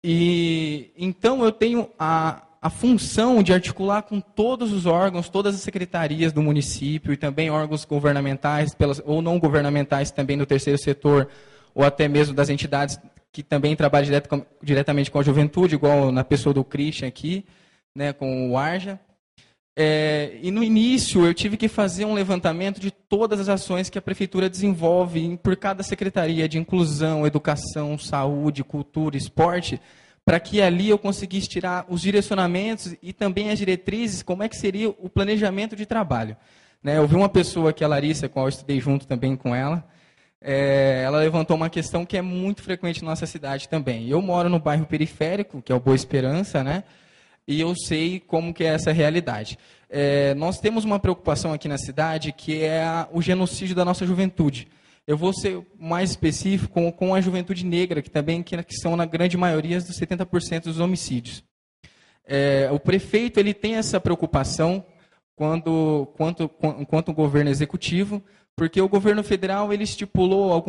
E então eu tenho a função de articular com todos os órgãos, todas as secretarias do município e também órgãos governamentais ou não governamentais também do terceiro setor ou até mesmo das entidades que também trabalham diretamente com a juventude, igual na pessoa do Christian aqui, né, com o Arja. E no início eu tive que fazer um levantamento de todas as ações que a Prefeitura desenvolve por cada secretaria de inclusão, educação, saúde, cultura, esporte, para que ali eu conseguisse tirar os direcionamentos e também as diretrizes, como é que seria o planejamento de trabalho. Eu vi uma pessoa, que é a Larissa, com a qual eu estudei junto também com ela, ela levantou uma questão que é muito frequente na nossa cidade também. Eu moro no bairro periférico, que é o Boa Esperança, né? E eu sei como que é essa realidade. Nós temos uma preocupação aqui na cidade, que é o genocídio da nossa juventude. Eu vou ser mais específico com a juventude negra, que também que são, na grande maioria, dos 70% dos homicídios. O prefeito ele tem essa preocupação quanto o governo executivo, porque o governo federal ele estipulou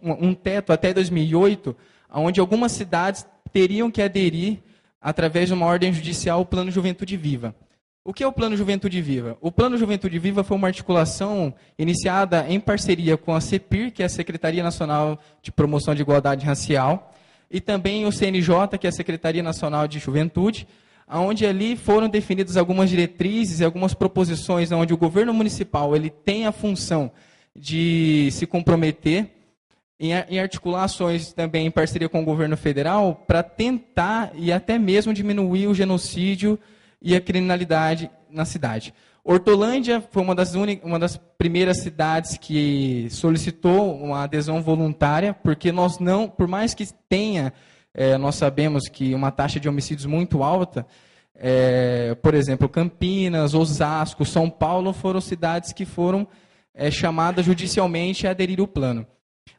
um teto até 2008, onde algumas cidades teriam que aderir através de uma ordem judicial, o Plano Juventude Viva. O que é o Plano Juventude Viva? O Plano Juventude Viva foi uma articulação iniciada em parceria com a CEPIR, que é a Secretaria Nacional de Promoção de Igualdade Racial, e também o CNJ, que é a Secretaria Nacional de Juventude, onde ali foram definidas algumas diretrizes e algumas proposições onde o governo municipal ele tem a função de se comprometer em articular ações também em parceria com o governo federal para tentar e até mesmo diminuir o genocídio e a criminalidade na cidade. Hortolândia foi uma das primeiras cidades que solicitou uma adesão voluntária, porque nós não, por mais que tenha, nós sabemos que uma taxa de homicídios muito alta, por exemplo, Campinas, Osasco, São Paulo foram cidades que foram chamadas judicialmente a aderir ao plano.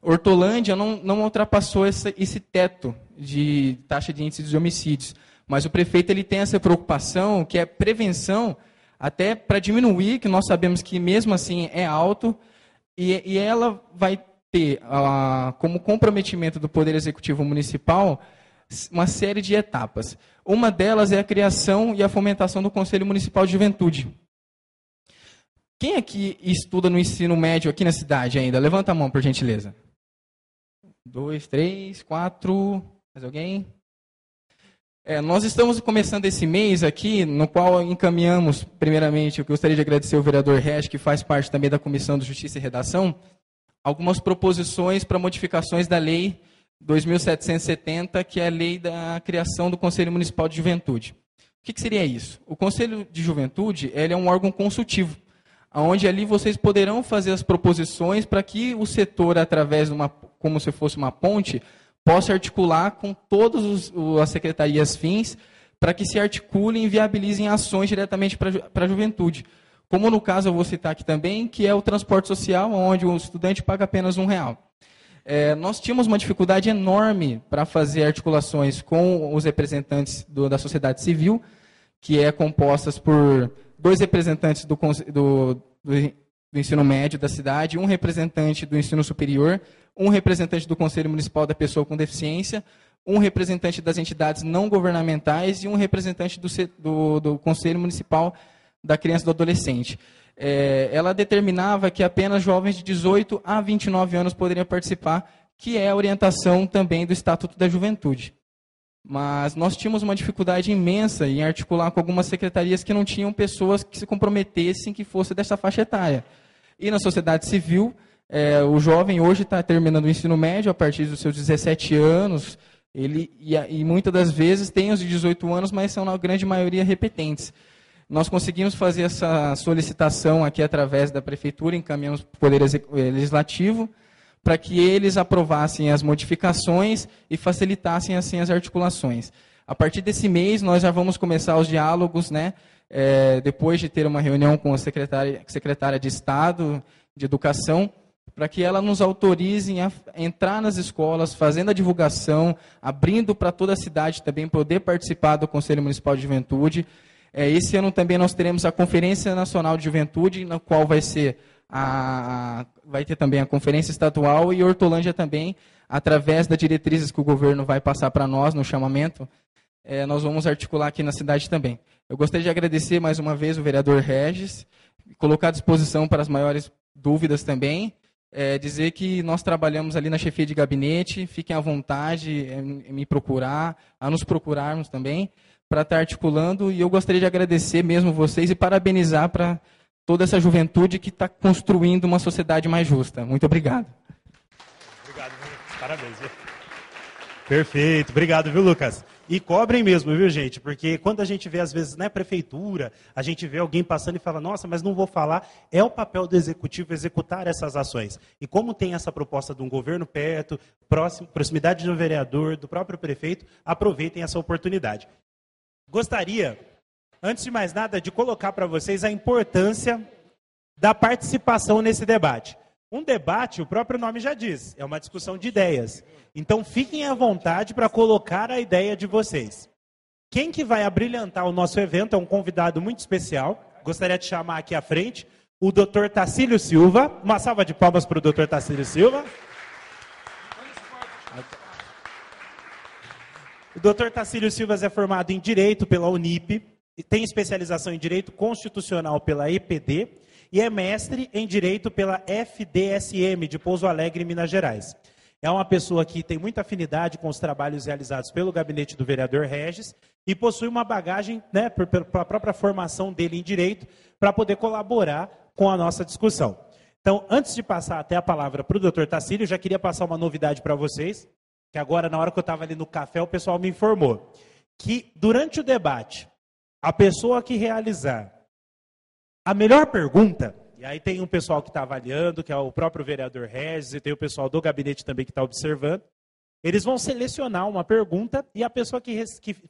Hortolândia não ultrapassou esse teto de taxa de índice de homicídios, mas o prefeito ele tem essa preocupação, que é prevenção, até para diminuir, que nós sabemos que mesmo assim é alto, e ela vai ter como comprometimento do Poder Executivo Municipal uma série de etapas. Uma delas é a criação e a fomentação do Conselho Municipal de Juventude. Quem aqui estuda no ensino médio aqui na cidade ainda? Levanta a mão, por gentileza. 2, 3, 4... Mais alguém? Nós estamos começando esse mês aqui, no qual encaminhamos, primeiramente, eu gostaria de agradecer ao vereador Regis, que faz parte também da Comissão de Justiça e Redação, algumas proposições para modificações da Lei 2.770, que é a Lei da Criação do Conselho Municipal de Juventude. O que seria isso? O Conselho de Juventude ele é um órgão consultivo, onde ali vocês poderão fazer as proposições para que o setor, através de como se fosse uma ponte, possa articular com todas as secretarias fins para que se articulem e viabilizem ações diretamente para a juventude. Como no caso eu vou citar aqui também, que é o transporte social, onde o estudante paga apenas R$1. Nós tínhamos uma dificuldade enorme para fazer articulações com os representantes da sociedade civil, que é compostas por 2 representantes do ensino médio da cidade, um representante do ensino superior, um representante do Conselho Municipal da Pessoa com Deficiência, um representante das entidades não governamentais e um representante do Conselho Municipal da Criança e do Adolescente. Ela determinava que apenas jovens de 18 a 29 anos poderiam participar, que é a orientação também do Estatuto da Juventude. Mas nós tínhamos uma dificuldade imensa em articular com algumas secretarias que não tinham pessoas que se comprometessem que fosse dessa faixa etária. E na sociedade civil, o jovem hoje está terminando o ensino médio a partir dos seus 17 anos, e muitas das vezes tem os de 18 anos, mas são na grande maioria repetentes. Nós conseguimos fazer essa solicitação aqui através da Prefeitura, encaminhamos para o Poder Legislativo, para que eles aprovassem as modificações e facilitassem assim as articulações. A partir desse mês, nós já vamos começar os diálogos, né? Depois de ter uma reunião com a secretária de Estado de Educação, para que ela nos autorize a entrar nas escolas, fazendo a divulgação, abrindo para toda a cidade também poder participar do Conselho Municipal de Juventude. Esse ano também nós teremos a Conferência Nacional de Juventude, na qual vai ter também a Conferência Estadual e Hortolândia também, através das diretrizes que o governo vai passar para nós no chamamento, nós vamos articular aqui na cidade também. Eu gostaria de agradecer mais uma vez o vereador Regis, colocar à disposição para as maiores dúvidas também, dizer que nós trabalhamos ali na chefia de gabinete, fiquem à vontade em me procurar, a nos procurarmos também, para estar articulando, e eu gostaria de agradecer mesmo vocês e parabenizar para toda essa juventude que está construindo uma sociedade mais justa. Muito obrigado. Obrigado, parabéns. Perfeito, obrigado, viu, Lucas? E cobrem mesmo, viu, gente? Porque quando a gente vê, às vezes, na prefeitura, a gente vê alguém passando e fala, nossa, mas não vou falar. É o papel do executivo executar essas ações. E como tem essa proposta de um governo perto, proximidade do vereador, do próprio prefeito, aproveitem essa oportunidade. Gostaria, antes de mais nada, de colocar para vocês a importância da participação nesse debate. Um debate, o próprio nome já diz, é uma discussão de ideias. Então, fiquem à vontade para colocar a ideia de vocês. Quem que vai abrilhantar o nosso evento é um convidado muito especial. Gostaria de chamar aqui à frente o Dr. Tacílio Silva. Uma salva de palmas para o Dr. Tacílio Silva. O Dr. Tacílio Silva é formado em Direito pela Unip, tem especialização em Direito Constitucional pela EPD e é mestre em Direito pela FDSM de Pouso Alegre, Minas Gerais. É uma pessoa que tem muita afinidade com os trabalhos realizados pelo gabinete do vereador Regis e possui uma bagagem, né, pela própria formação dele em Direito, para poder colaborar com a nossa discussão. Então, antes de passar até a palavra para o Dr. Tacílio, já queria passar uma novidade para vocês, que agora, na hora que eu estava ali no café, o pessoal me informou que, durante o debate, a pessoa que realizar a melhor pergunta, e aí tem um pessoal que está avaliando, que é o próprio vereador Regis, e tem o pessoal do gabinete também que está observando, eles vão selecionar uma pergunta, e a pessoa que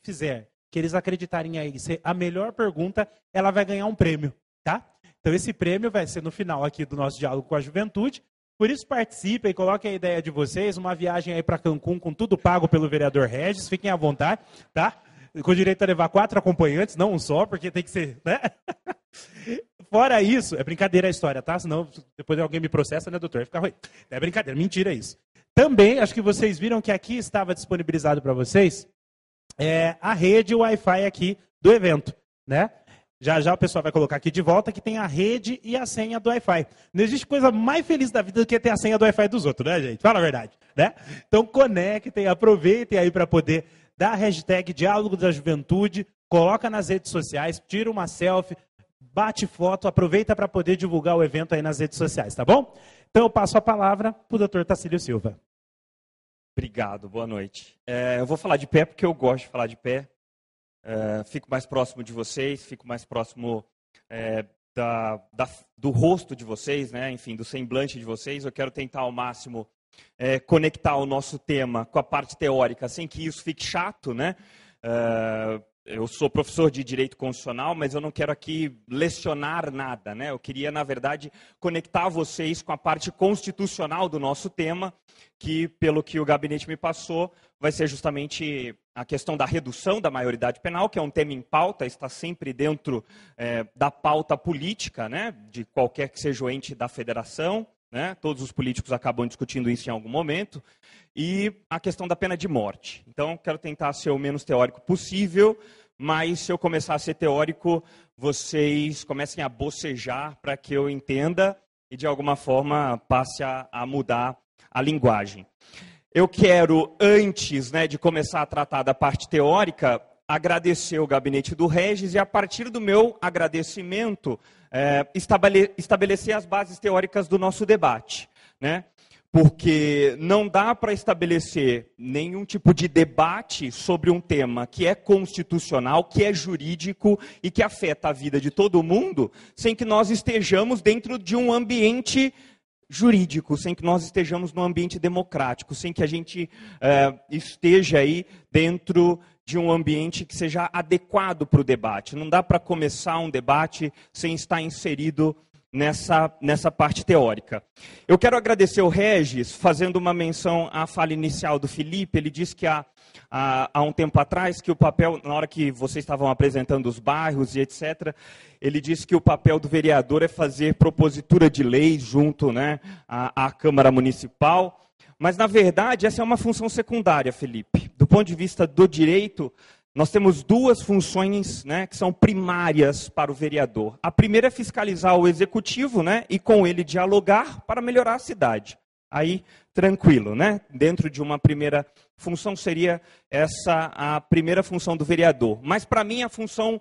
fizer, que eles acreditarem aí ser a melhor pergunta, ela vai ganhar um prêmio, tá? Então esse prêmio vai ser no final aqui do nosso diálogo com a juventude. Por isso, participem, coloquem a ideia de vocês, uma viagem aí para Cancún com tudo pago pelo vereador Regis, fiquem à vontade, tá? Com direito a levar 4 acompanhantes, não um só, porque tem que ser, né? Fora isso, é brincadeira a história, tá? Senão depois alguém me processa, né, doutor? Fica ruim. É brincadeira, mentira isso. Também, acho que vocês viram que aqui estava disponibilizado para vocês a rede Wi-Fi aqui do evento, né? Já já o pessoal vai colocar aqui de volta que tem a rede e a senha do Wi-Fi. Não existe coisa mais feliz da vida do que ter a senha do Wi-Fi dos outros, né, gente? Fala a verdade, né? Então conectem, aproveitem aí para poder dá a hashtag Diálogo da Juventude, coloca nas redes sociais, tira uma selfie, bate foto, aproveita para poder divulgar o evento aí nas redes sociais, tá bom? Então eu passo a palavra para o Dr. Tacílio Silva. Obrigado, boa noite. Eu vou falar de pé porque eu gosto de falar de pé. Fico mais próximo de vocês, fico mais próximo do rosto de vocês, né? Enfim, do semblante de vocês. Eu quero tentar ao máximo conectar o nosso tema com a parte teórica, sem que isso fique chato, né? Eu sou professor de Direito Constitucional, mas eu não quero aqui lecionar nada, né? Eu queria, na verdade, conectar vocês com a parte constitucional do nosso tema, que, pelo que o gabinete me passou, vai ser justamente a questão da redução da maioridade penal, que é um tema em pauta, está sempre dentro da pauta política, né? De qualquer que seja o ente da federação, né? Todos os políticos acabam discutindo isso em algum momento. E a questão da pena de morte. Então, quero tentar ser o menos teórico possível, mas se eu começar a ser teórico, vocês comecem a bocejar para que eu entenda e, de alguma forma, passe a mudar a linguagem. Eu quero, antes, né, de começar a tratar da parte teórica, agradecer o gabinete do Regis e, a partir do meu agradecimento, estabelecer as bases teóricas do nosso debate, né? Porque não dá para estabelecer nenhum tipo de debate sobre um tema que é constitucional, que é jurídico e que afeta a vida de todo mundo, sem que nós estejamos dentro de um ambiente jurídico, sem que nós estejamos num ambiente democrático, sem que a gente esteja aí dentro de um ambiente que seja adequado para o debate. Não dá para começar um debate sem estar inserido nessa parte teórica. Eu quero agradecer o Regis, fazendo uma menção à fala inicial do Felipe. Ele disse que há um tempo atrás, que o papel, na hora que vocês estavam apresentando os bairros e etc., ele disse que o papel do vereador é fazer propositura de leis junto, né, à Câmara Municipal. Mas, na verdade, essa é uma função secundária, Felipe. Do ponto de vista do direito, nós temos duas funções, né, que são primárias para o vereador. A primeira é fiscalizar o executivo, né, e com ele dialogar para melhorar a cidade. Aí, tranquilo, né? Dentro de uma primeira função seria essa a primeira função do vereador. Mas, para mim, a função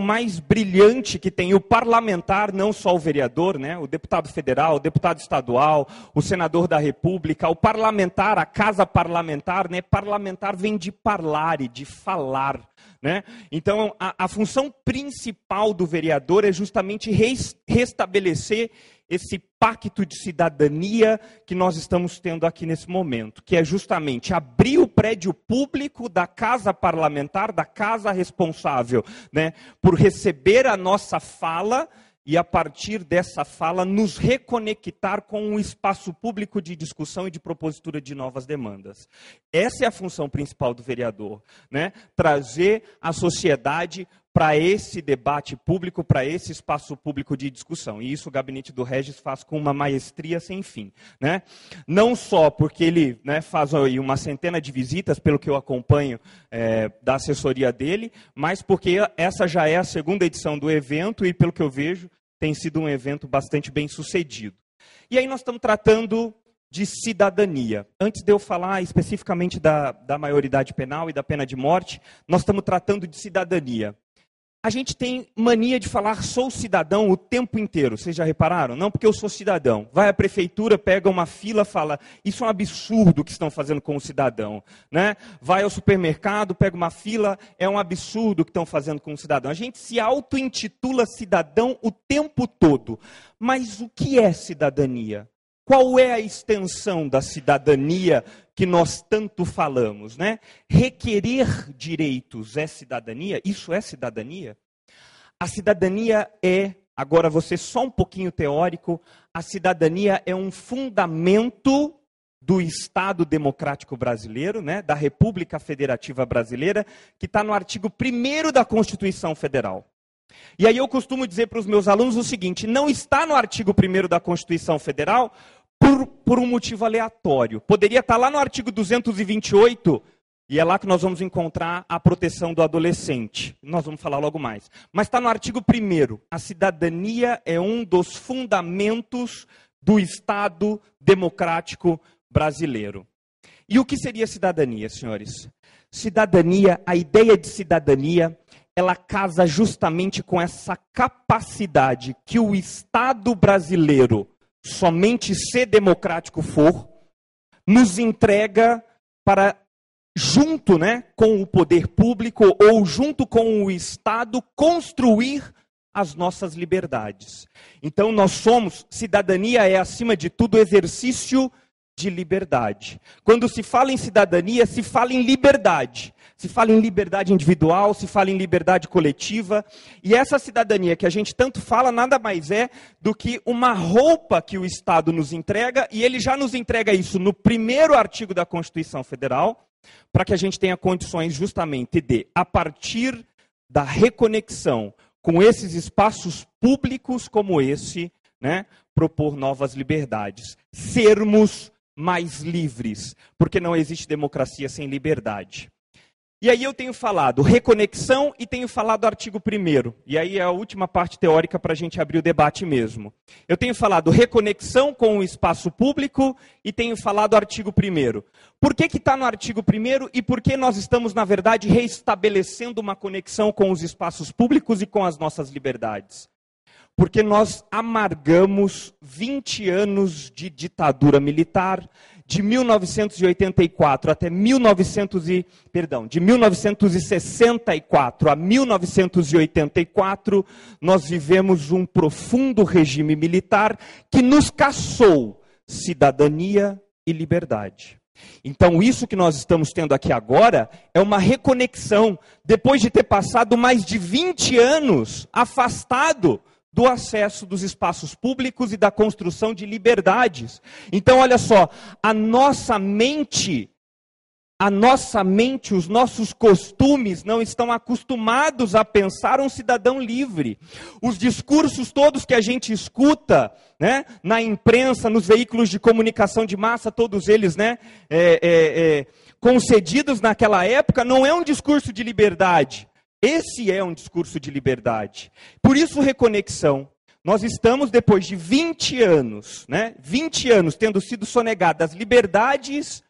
mais brilhante que tem o parlamentar, não só o vereador, né? O deputado federal, o deputado estadual, o senador da República, o parlamentar, a casa parlamentar, né? Parlamentar vem de parlare, de falar, né? Então, a função principal do vereador é justamente restabelecer esse pacto de cidadania que nós estamos tendo aqui nesse momento, que é justamente abrir o prédio público da casa parlamentar, da casa responsável, né, por receber a nossa fala e, a partir dessa fala, nos reconectar com um espaço público de discussão e de propositura de novas demandas. Essa é a função principal do vereador, né? Trazer a sociedade para esse debate público, para esse espaço público de discussão. E isso o gabinete do Regis faz com uma maestria sem fim, né? Não só porque ele, né, faz aí uma centena de visitas, pelo que eu acompanho da assessoria dele, mas porque essa já é a segunda edição do evento e, pelo que eu vejo, tem sido um evento bastante bem sucedido. E aí nós estamos tratando de cidadania. Antes de eu falar especificamente da maioridade penal e da pena de morte, nós estamos tratando de cidadania. A gente tem mania de falar sou cidadão o tempo inteiro. Vocês já repararam? Não, porque eu sou cidadão. Vai à prefeitura, pega uma fila, fala, isso é um absurdo o que estão fazendo com o cidadão, né? Vai ao supermercado, pega uma fila, é um absurdo o que estão fazendo com o cidadão. A gente se auto-intitula cidadão o tempo todo. Mas o que é cidadania? Qual é a extensão da cidadania que nós tanto falamos, né? Requerer direitos é cidadania? Isso é cidadania? A cidadania é, agora você só um pouquinho teórico, a cidadania é um fundamento do Estado Democrático Brasileiro, né? Da República Federativa Brasileira, que está no artigo 1º da Constituição Federal. E aí eu costumo dizer para os meus alunos o seguinte, não está no artigo 1º da Constituição Federal por um motivo aleatório. Poderia estar lá no artigo 228, e é lá que nós vamos encontrar a proteção do adolescente. Nós vamos falar logo mais. Mas está no artigo 1º. A cidadania é um dos fundamentos do Estado Democrático Brasileiro. E o que seria cidadania, senhores? Cidadania, a ideia de cidadania, ela casa justamente com essa capacidade que o Estado brasileiro, somente se democrático for, nos entrega para, junto, né, com o poder público ou junto com o Estado, construir as nossas liberdades. Então nós somos, cidadania é acima de tudo exercício de liberdade. Quando se fala em cidadania, se fala em liberdade. Se fala em liberdade individual, se fala em liberdade coletiva. E essa cidadania que a gente tanto fala, nada mais é do que uma roupa que o Estado nos entrega, e ele já nos entrega isso no primeiro artigo da Constituição Federal, para que a gente tenha condições justamente de, a partir da reconexão com esses espaços públicos como esse, né, propor novas liberdades. Sermos mais livres, porque não existe democracia sem liberdade. E aí eu tenho falado reconexão e tenho falado artigo 1º. E aí é a última parte teórica para a gente abrir o debate mesmo. Eu tenho falado reconexão com o espaço público e tenho falado artigo 1º. Por que está no artigo 1º e por que nós estamos, na verdade, reestabelecendo uma conexão com os espaços públicos e com as nossas liberdades? Porque nós amargamos 20 anos de ditadura militar, de 1984 até de 1964 a 1984, nós vivemos um profundo regime militar que nos caçou cidadania e liberdade. Então isso que nós estamos tendo aqui agora é uma reconexão, depois de ter passado mais de 20 anos afastado do acesso dos espaços públicos e da construção de liberdades. Então, olha só, a nossa mente, os nossos costumes não estão acostumados a pensar um cidadão livre. Os discursos todos que a gente escuta, né, na imprensa, nos veículos de comunicação de massa, todos eles, né, concedidos naquela época, não é um discurso de liberdade. Esse é um discurso de liberdade. Por isso, reconexão. Nós estamos, depois de 20 anos, né, 20 anos tendo sido sonegadas liberdades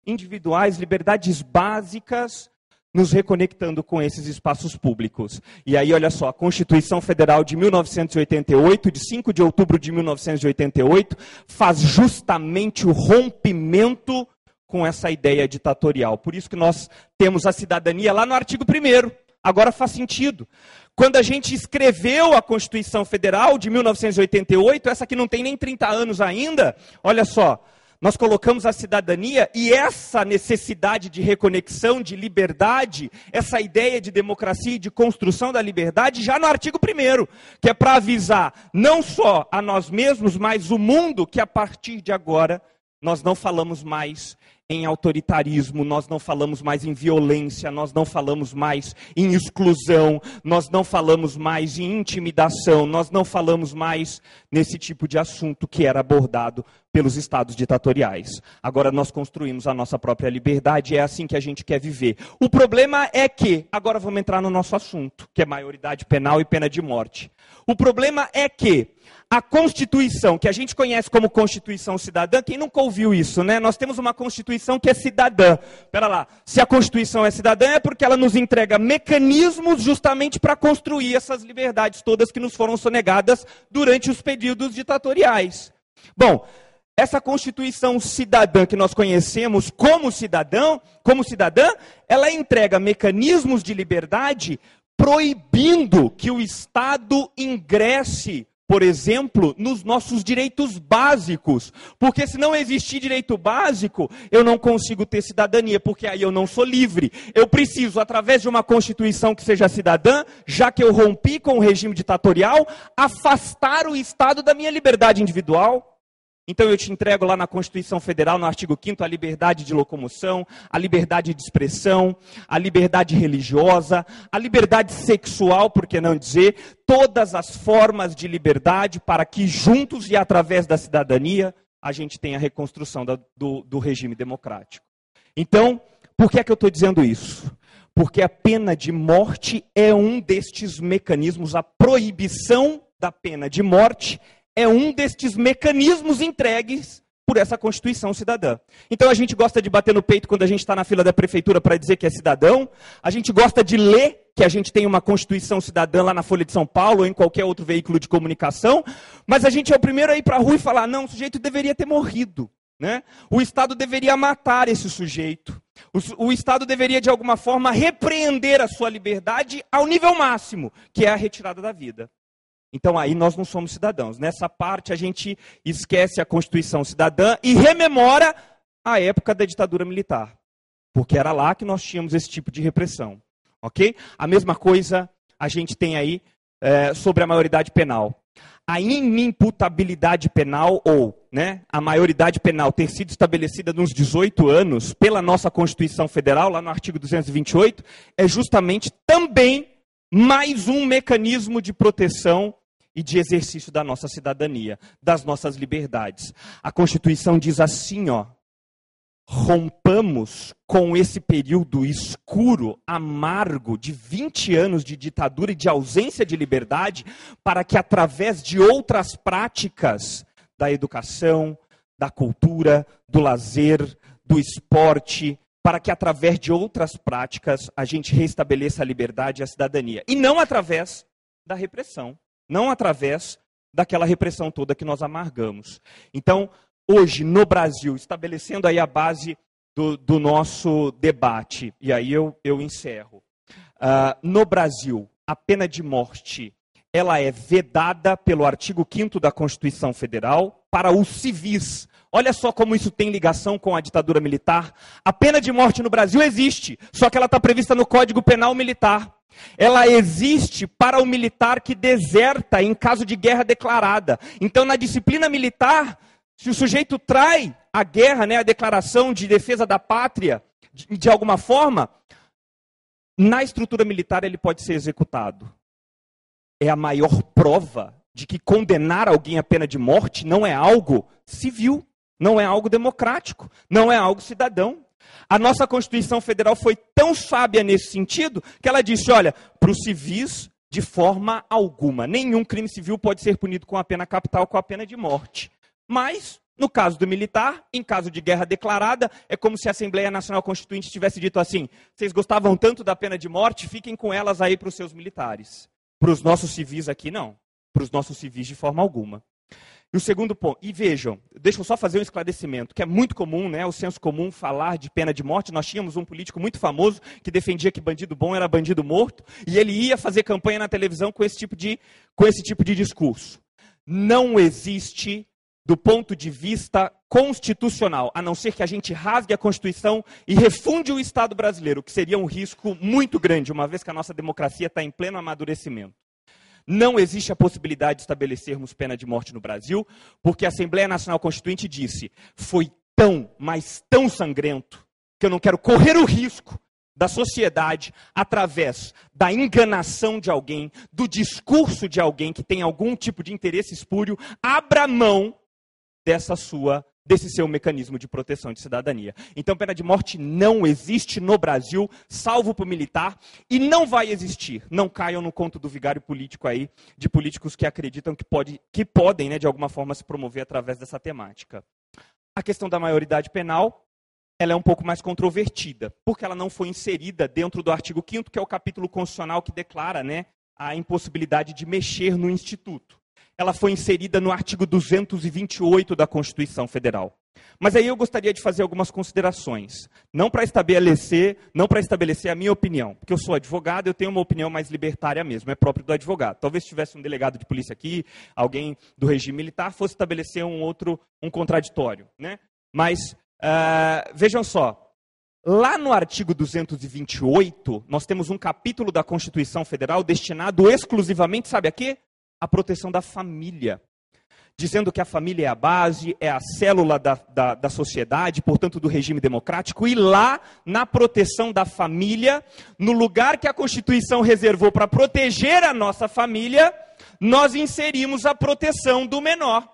individuais, liberdades básicas, nos reconectando com esses espaços públicos. E aí, olha só, a Constituição Federal de 1988, de 5 de outubro de 1988, faz justamente o rompimento com essa ideia ditatorial. Por isso que nós temos a cidadania lá no artigo 1º. Agora faz sentido. Quando a gente escreveu a Constituição Federal de 1988, essa que não tem nem 30 anos ainda, olha só, nós colocamos a cidadania e essa necessidade de reconexão, de liberdade, essa ideia de democracia e de construção da liberdade já no artigo 1º, que é para avisar não só a nós mesmos, mas o mundo, que a partir de agora nós não falamos mais em autoritarismo, nós não falamos mais em violência, nós não falamos mais em exclusão, nós não falamos mais em intimidação, nós não falamos mais nesse tipo de assunto que era abordado pelos estados ditatoriais. Agora nós construímos a nossa própria liberdade e é assim que a gente quer viver. O problema é que, agora vamos entrar no nosso assunto, que é maioridade penal e pena de morte. O problema é que a Constituição, que a gente conhece como Constituição Cidadã, quem nunca ouviu isso, né? Nós temos uma Constituição que é cidadã. Pera lá, se a Constituição é cidadã é porque ela nos entrega mecanismos justamente para construir essas liberdades todas que nos foram sonegadas durante os períodos ditatoriais. Bom, essa Constituição cidadã que nós conhecemos como cidadã, ela entrega mecanismos de liberdade proibindo que o Estado ingresse, por exemplo, nos nossos direitos básicos. Porque se não existir direito básico, eu não consigo ter cidadania, porque aí eu não sou livre. Eu preciso, através de uma Constituição que seja cidadã, já que eu rompi com o regime ditatorial, afastar o Estado da minha liberdade individual. Então eu te entrego lá na Constituição Federal, no artigo 5º, a liberdade de locomoção, a liberdade de expressão, a liberdade religiosa, a liberdade sexual, por que não dizer, todas as formas de liberdade para que juntos e através da cidadania a gente tenha a reconstrução do regime democrático. Então, por que é que eu estou dizendo isso? Porque a pena de morte é um destes mecanismos, a proibição da pena de morte é um destes mecanismos entregues por essa Constituição cidadã. Então a gente gosta de bater no peito quando a gente está na fila da prefeitura para dizer que é cidadão, a gente gosta de ler que a gente tem uma Constituição cidadã lá na Folha de São Paulo ou em qualquer outro veículo de comunicação, mas a gente é o primeiro a ir para a rua e falar, não, o sujeito deveria ter morrido. Né? O Estado deveria matar esse sujeito. O Estado deveria, de alguma forma, repreender a sua liberdade ao nível máximo, que é a retirada da vida. Então aí nós não somos cidadãos. Nessa parte a gente esquece a Constituição cidadã e rememora a época da ditadura militar. Porque era lá que nós tínhamos esse tipo de repressão. Ok? A mesma coisa a gente tem aí sobre a maioridade penal. A inimputabilidade penal, ou a maioridade penal ter sido estabelecida nos 18 anos pela nossa Constituição Federal, lá no artigo 228, é justamente também mais um mecanismo de proteção e de exercício da nossa cidadania, das nossas liberdades. A Constituição diz assim, rompamos com esse período escuro, amargo, de 20 anos de ditadura e de ausência de liberdade, para que através de outras práticas da educação, da cultura, do lazer, do esporte, para que através de outras práticas a gente restabeleça a liberdade e a cidadania. E não através da repressão, não através daquela repressão toda que nós amargamos. Então, hoje, no Brasil, estabelecendo aí a base do nosso debate, e aí eu encerro. No Brasil, a pena de morte, ela é vedada pelo artigo 5º da Constituição Federal para os civis. Olha só como isso tem ligação com a ditadura militar. A pena de morte no Brasil existe, só que ela está prevista no Código Penal Militar. Ela existe para o militar que deserta em caso de guerra declarada. Então, na disciplina militar, se o sujeito trai a guerra, a declaração de defesa da pátria, de alguma forma, na estrutura militar ele pode ser executado. É a maior prova de que condenar alguém à pena de morte não é algo civil, não é algo democrático, não é algo cidadão. A nossa Constituição Federal foi tão sábia nesse sentido que ela disse, olha, para os civis, de forma alguma, nenhum crime civil pode ser punido com a pena capital, com a pena de morte. Mas, no caso do militar, em caso de guerra declarada, é como se a Assembleia Nacional Constituinte tivesse dito assim, vocês gostavam tanto da pena de morte, fiquem com elas aí para os seus militares. Para os nossos civis aqui, não. Para os nossos civis, de forma alguma. E o segundo ponto, e vejam, deixa eu só fazer um esclarecimento, que é muito comum, o senso comum falar de pena de morte. Nós tínhamos um político muito famoso que defendia que bandido bom era bandido morto, e ele ia fazer campanha na televisão com esse tipo de discurso. Não existe, do ponto de vista constitucional, a não ser que a gente rasgue a Constituição e refunde o Estado brasileiro, que seria um risco muito grande, uma vez que a nossa democracia está em pleno amadurecimento. Não existe a possibilidade de estabelecermos pena de morte no Brasil, porque a Assembleia Nacional Constituinte disse, foi tão, mas tão sangrento, que eu não quero correr o risco da sociedade, através da enganação de alguém, do discurso de alguém que tem algum tipo de interesse espúrio, abra mão desse seu mecanismo de proteção de cidadania. Então, pena de morte não existe no Brasil, salvo para o militar, e não vai existir. Não caiam no conto do vigário político aí, de políticos que acreditam que podem, de alguma forma, se promover através dessa temática. A questão da maioridade penal, ela é um pouco mais controvertida, porque ela não foi inserida dentro do artigo 5º, que é o capítulo constitucional que declara, a impossibilidade de mexer no Instituto. Ela foi inserida no artigo 228 da Constituição Federal. Mas aí eu gostaria de fazer algumas considerações, não para estabelecer a minha opinião, porque eu sou advogado, eu tenho uma opinião mais libertária mesmo, é próprio do advogado. Talvez se tivesse um delegado de polícia aqui, alguém do regime militar, fosse estabelecer um contraditório, Mas, vejam só, lá no artigo 228, nós temos um capítulo da Constituição Federal destinado exclusivamente, sabe a quê? A proteção da família, dizendo que a família é a base, é a célula da sociedade, portanto do regime democrático, e lá, na proteção da família, no lugar que a Constituição reservou para proteger a nossa família, nós inserimos a proteção do menor.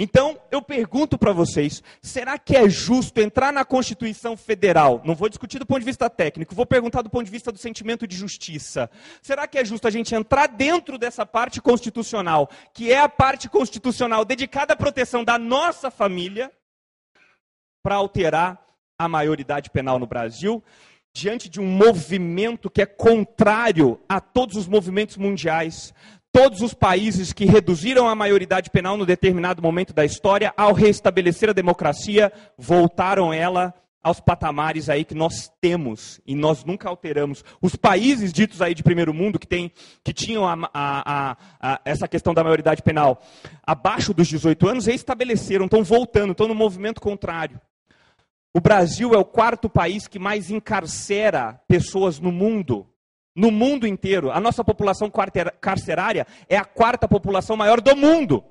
Então, eu pergunto para vocês, será que é justo entrar na Constituição Federal? Não vou discutir do ponto de vista técnico, vou perguntar do ponto de vista do sentimento de justiça. Será que é justo a gente entrar dentro dessa parte constitucional, que é a parte constitucional dedicada à proteção da nossa família, para alterar a maioridade penal no Brasil, diante de um movimento que é contrário a todos os movimentos mundiais? Todos os países que reduziram a maioridade penal no determinado momento da história, ao restabelecer a democracia, voltaram ela aos patamares aí que nós temos e nós nunca alteramos. Os países ditos aí de primeiro mundo que tinham essa questão da maioridade penal abaixo dos 18 anos, restabeleceram, estão voltando, estão no movimento contrário. O Brasil é o 4º país que mais encarcera pessoas no mundo. No mundo inteiro. A nossa população carcerária é a 4ª população maior do mundo.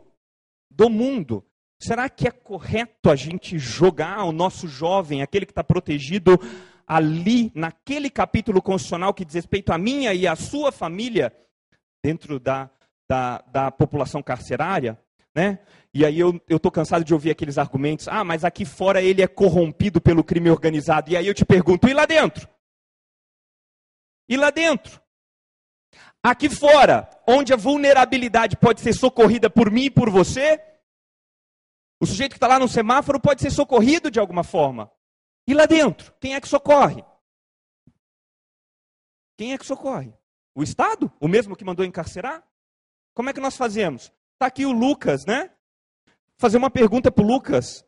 Do mundo. Será que é correto a gente jogar o nosso jovem, aquele que está protegido ali, naquele capítulo constitucional que diz respeito à minha e à sua família, dentro da população carcerária? Né? E aí eu estou cansado de ouvir aqueles argumentos, mas aqui fora ele é corrompido pelo crime organizado. E aí eu te pergunto, e lá dentro? E lá dentro? Aqui fora, onde a vulnerabilidade pode ser socorrida por mim e por você, o sujeito que está lá no semáforo pode ser socorrido de alguma forma. E lá dentro, quem é que socorre? Quem é que socorre? O Estado? O mesmo que mandou encarcerar? Como é que nós fazemos? Está aqui o Lucas, né? Fazer uma pergunta para o Lucas,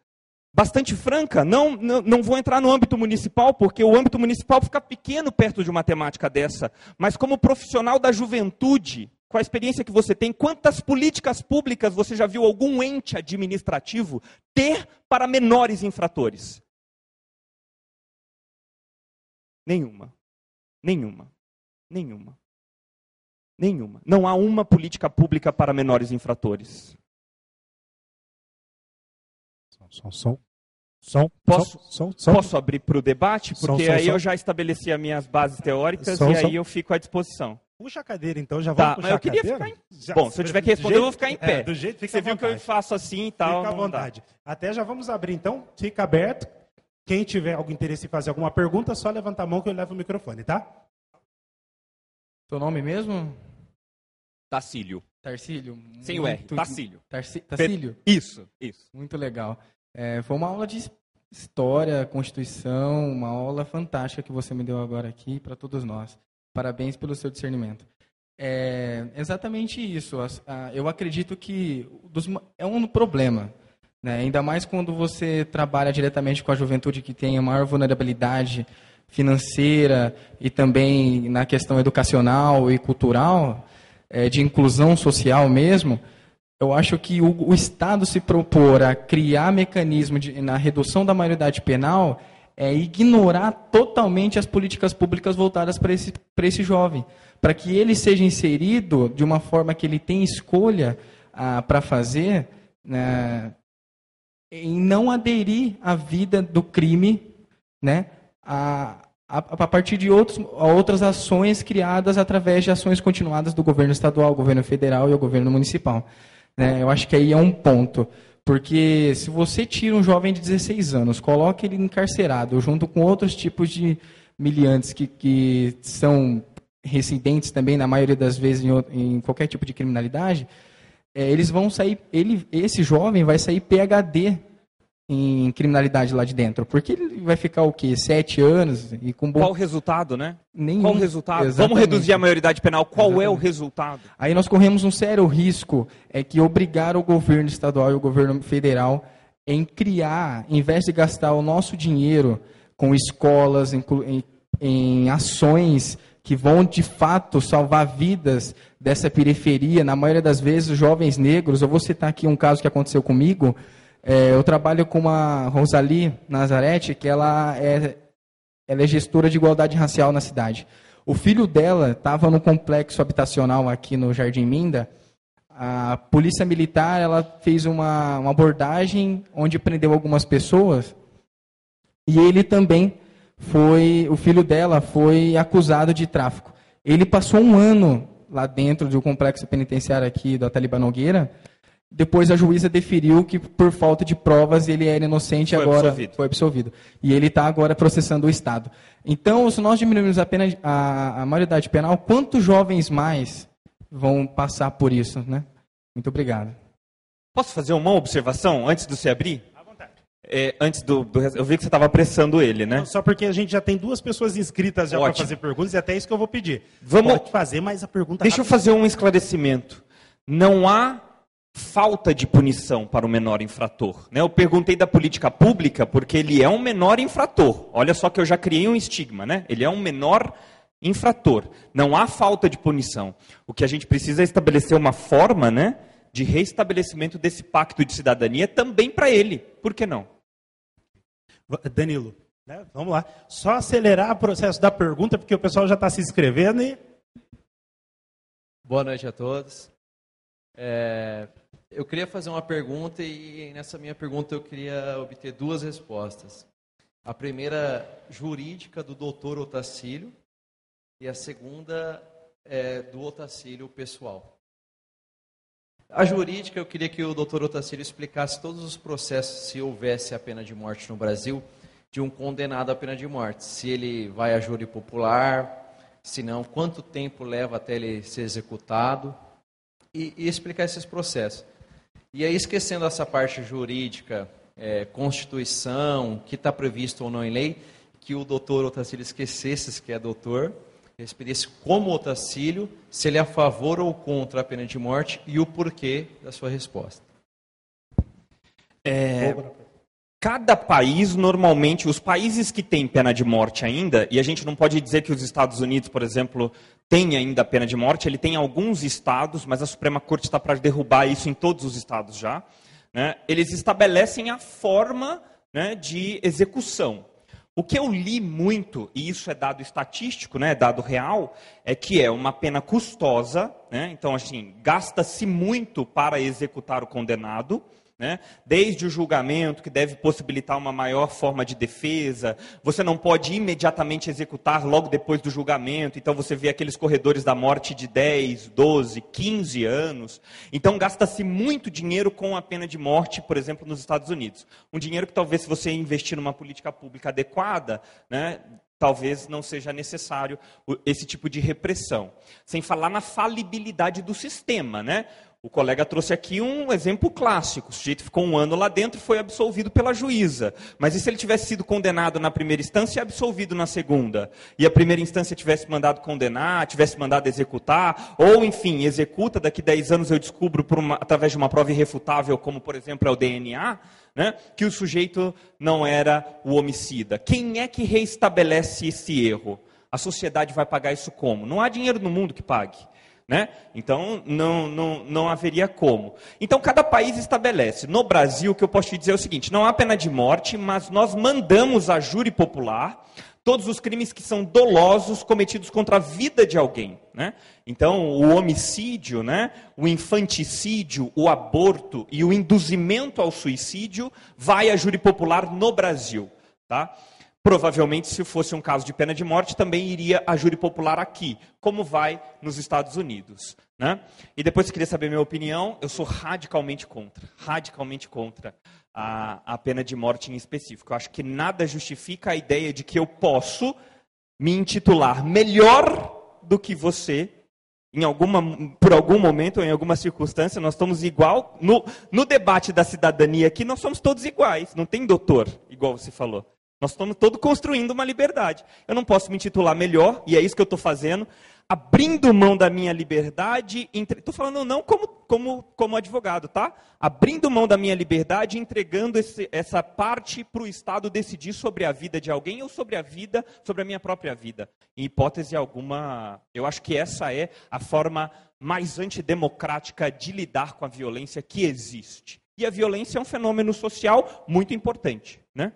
bastante franca. Não vou entrar no âmbito municipal, porque o âmbito municipal fica pequeno perto de uma temática dessa. Mas como profissional da juventude, com a experiência que você tem, quantas políticas públicas você já viu algum ente administrativo ter para menores infratores? Nenhuma. Nenhuma. Nenhuma. Nenhuma. Não há uma política pública para menores infratores. Posso abrir para o debate? Porque aí eu já estabeleci as minhas bases teóricas e aí eu fico à disposição. Puxa a cadeira então, já vamos puxar a cadeira? Mas eu queria ficar Bom, se eu tiver que responder, eu vou ficar em pé. Do jeito, fica Você viu que eu faço assim e tal. Fica à vontade. Até já vamos abrir então, fica aberto. Quem tiver algum interesse em fazer alguma pergunta, só levanta a mão que eu levo o microfone, tá? Seu nome mesmo? Tarcílio. Tarcílio. Sem o R, Tarcílio. Tarcílio? Isso. Muito legal. Foi uma aula de história, Constituição, uma aula fantástica que você me deu agora aqui para todos nós. Parabéns pelo seu discernimento. Exatamente isso. Eu acredito que é um problema, né? Ainda mais quando você trabalha diretamente com a juventude que tem a maior vulnerabilidade financeira e também na questão educacional e cultural, de inclusão social mesmo. Eu acho que o Estado se propor a criar mecanismo na redução da maioridade penal é ignorar totalmente as políticas públicas voltadas para esse jovem, para que ele seja inserido de uma forma que ele tenha escolha para fazer, né, e não aderir à vida do crime, né, a partir de outras ações criadas através de ações continuadas do governo estadual, governo federal e o governo municipal. Eu acho que aí é um ponto, porque se você tira um jovem de 16 anos, coloca ele encarcerado, junto com outros tipos de miliantes que são residentes também, na maioria das vezes, em qualquer tipo de criminalidade, eles vão sair, esse jovem vai sair PhD em criminalidade lá de dentro, porque ele vai ficar o quê? 7 anos e com Qual o resultado, né? Nenhum. Qual o resultado? Exatamente. Vamos reduzir a maioridade penal. Qual é o resultado? Aí nós corremos um sério risco, que obrigar o governo estadual e o governo federal em criar, em vez de gastar o nosso dinheiro com escolas, em ações que vão de fato salvar vidas dessa periferia, na maioria das vezes jovens negros. Eu vou citar aqui um caso que aconteceu comigo. Eu trabalho com a Rosalie Nazarete, que ela é gestora de igualdade racial na cidade. O filho dela estava no complexo habitacional aqui no Jardim Minda. A polícia militar ela fez uma abordagem onde prendeu algumas pessoas e ele também o filho dela foi acusado de tráfico. Ele passou um ano lá dentro do complexo penitenciário aqui do Ataliba Nogueira. depois a juíza deferiu que por falta de provas ele era inocente e agora foi absolvido. E ele está agora processando o Estado. Então, se nós diminuirmos apenas a maioridade penal, quantos jovens mais vão passar por isso, né? Muito obrigado. Posso fazer uma observação antes de você abrir? À vontade. Eu vi que você estava apressando ele, né? Não, só porque a gente já tem 2 pessoas inscritas já para fazer perguntas e até isso que eu vou pedir. Pode fazer, mas a pergunta... Deixa eu fazer um esclarecimento. Não há falta de punição para o menor infrator. Né? Eu perguntei da política pública porque ele é um menor infrator. Olha só que eu já criei um estigma, né? Ele é um menor infrator. Não há falta de punição. O que a gente precisa é estabelecer uma forma, né, de reestabelecimento desse pacto de cidadania também para ele. Por que não? Danilo, né? Vamos lá. Só acelerar o processo da pergunta, porque o pessoal já está se inscrevendo. Boa noite a todos. Eu queria fazer uma pergunta e nessa minha pergunta eu queria obter 2 respostas. A primeira, jurídica, do doutor Otacílio, e a segunda do Otacílio pessoal. A jurídica, eu queria que o doutor Otacílio explicasse todos os processos, se houvesse a pena de morte no Brasil, de um condenado à pena de morte. Se ele vai a júri popular, se não, quanto tempo leva até ele ser executado, e explicar esses processos. E aí, esquecendo essa parte jurídica, Constituição, que está previsto ou não em lei, que o doutor Otacílio esquecesse que é doutor, respondesse como Otacílio, se ele é a favor ou contra a pena de morte e o porquê da sua resposta. Cada país, normalmente, os países que têm pena de morte ainda, e a gente não pode dizer que os Estados Unidos, por exemplo, tem ainda a pena de morte, ele tem alguns estados, mas a Suprema Corte está para derrubar isso em todos os estados já, né? Eles estabelecem a forma, né, de execução. O que eu li muito, e isso é dado estatístico, né, dado real, é que é uma pena custosa, né? Então, assim, gasta-se muito para executar o condenado, né? Desde o julgamento, que deve possibilitar uma maior forma de defesa, você não pode imediatamente executar logo depois do julgamento, então você vê aqueles corredores da morte de 10, 12, 15 anos. Então gasta-se muito dinheiro com a pena de morte, por exemplo, nos Estados Unidos. Um dinheiro que talvez, se você investir numa política pública adequada, né, talvez não seja necessário esse tipo de repressão. Sem falar na falibilidade do sistema, né? O colega trouxe aqui um exemplo clássico. O sujeito ficou 1 ano lá dentro e foi absolvido pela juíza. Mas e se ele tivesse sido condenado na primeira instância e absolvido na segunda? E a primeira instância tivesse mandado condenar, tivesse mandado executar, ou, enfim, executa, daqui 10 anos eu descubro através de uma prova irrefutável, como, por exemplo, é o DNA, né, que o sujeito não era o homicida. Quem é que reestabelece esse erro? A sociedade vai pagar isso como? Não há dinheiro no mundo que pague. Né? Então, não haveria como. Então, cada país estabelece. No Brasil, o que eu posso te dizer é o seguinte, não há pena de morte, mas nós mandamos a júri popular todos os crimes que são dolosos cometidos contra a vida de alguém. Né? Então, o homicídio, né, o infanticídio, o aborto e o induzimento ao suicídio vai a júri popular no Brasil. Tá? Provavelmente, se fosse um caso de pena de morte, também iria a júri popular aqui, como vai nos Estados Unidos. Né? E depois, se queria saber minha opinião, eu sou radicalmente contra a pena de morte em específico. Eu acho que nada justifica a ideia de que eu posso me intitular melhor do que você, por algum momento ou em alguma circunstância, nós estamos igual. No debate da cidadania aqui, nós somos todos iguais, não tem doutor, igual você falou. Nós estamos todos construindo uma liberdade. Eu não posso me intitular melhor, e é isso que eu estou fazendo, abrindo mão da minha liberdade, estou falando não como advogado, tá? Abrindo mão da minha liberdade, entregando essa parte para o Estado decidir sobre a vida de alguém ou sobre a minha própria vida. Em hipótese alguma, eu acho que essa é a forma mais antidemocrática de lidar com a violência que existe. E a violência é um fenômeno social muito importante, né?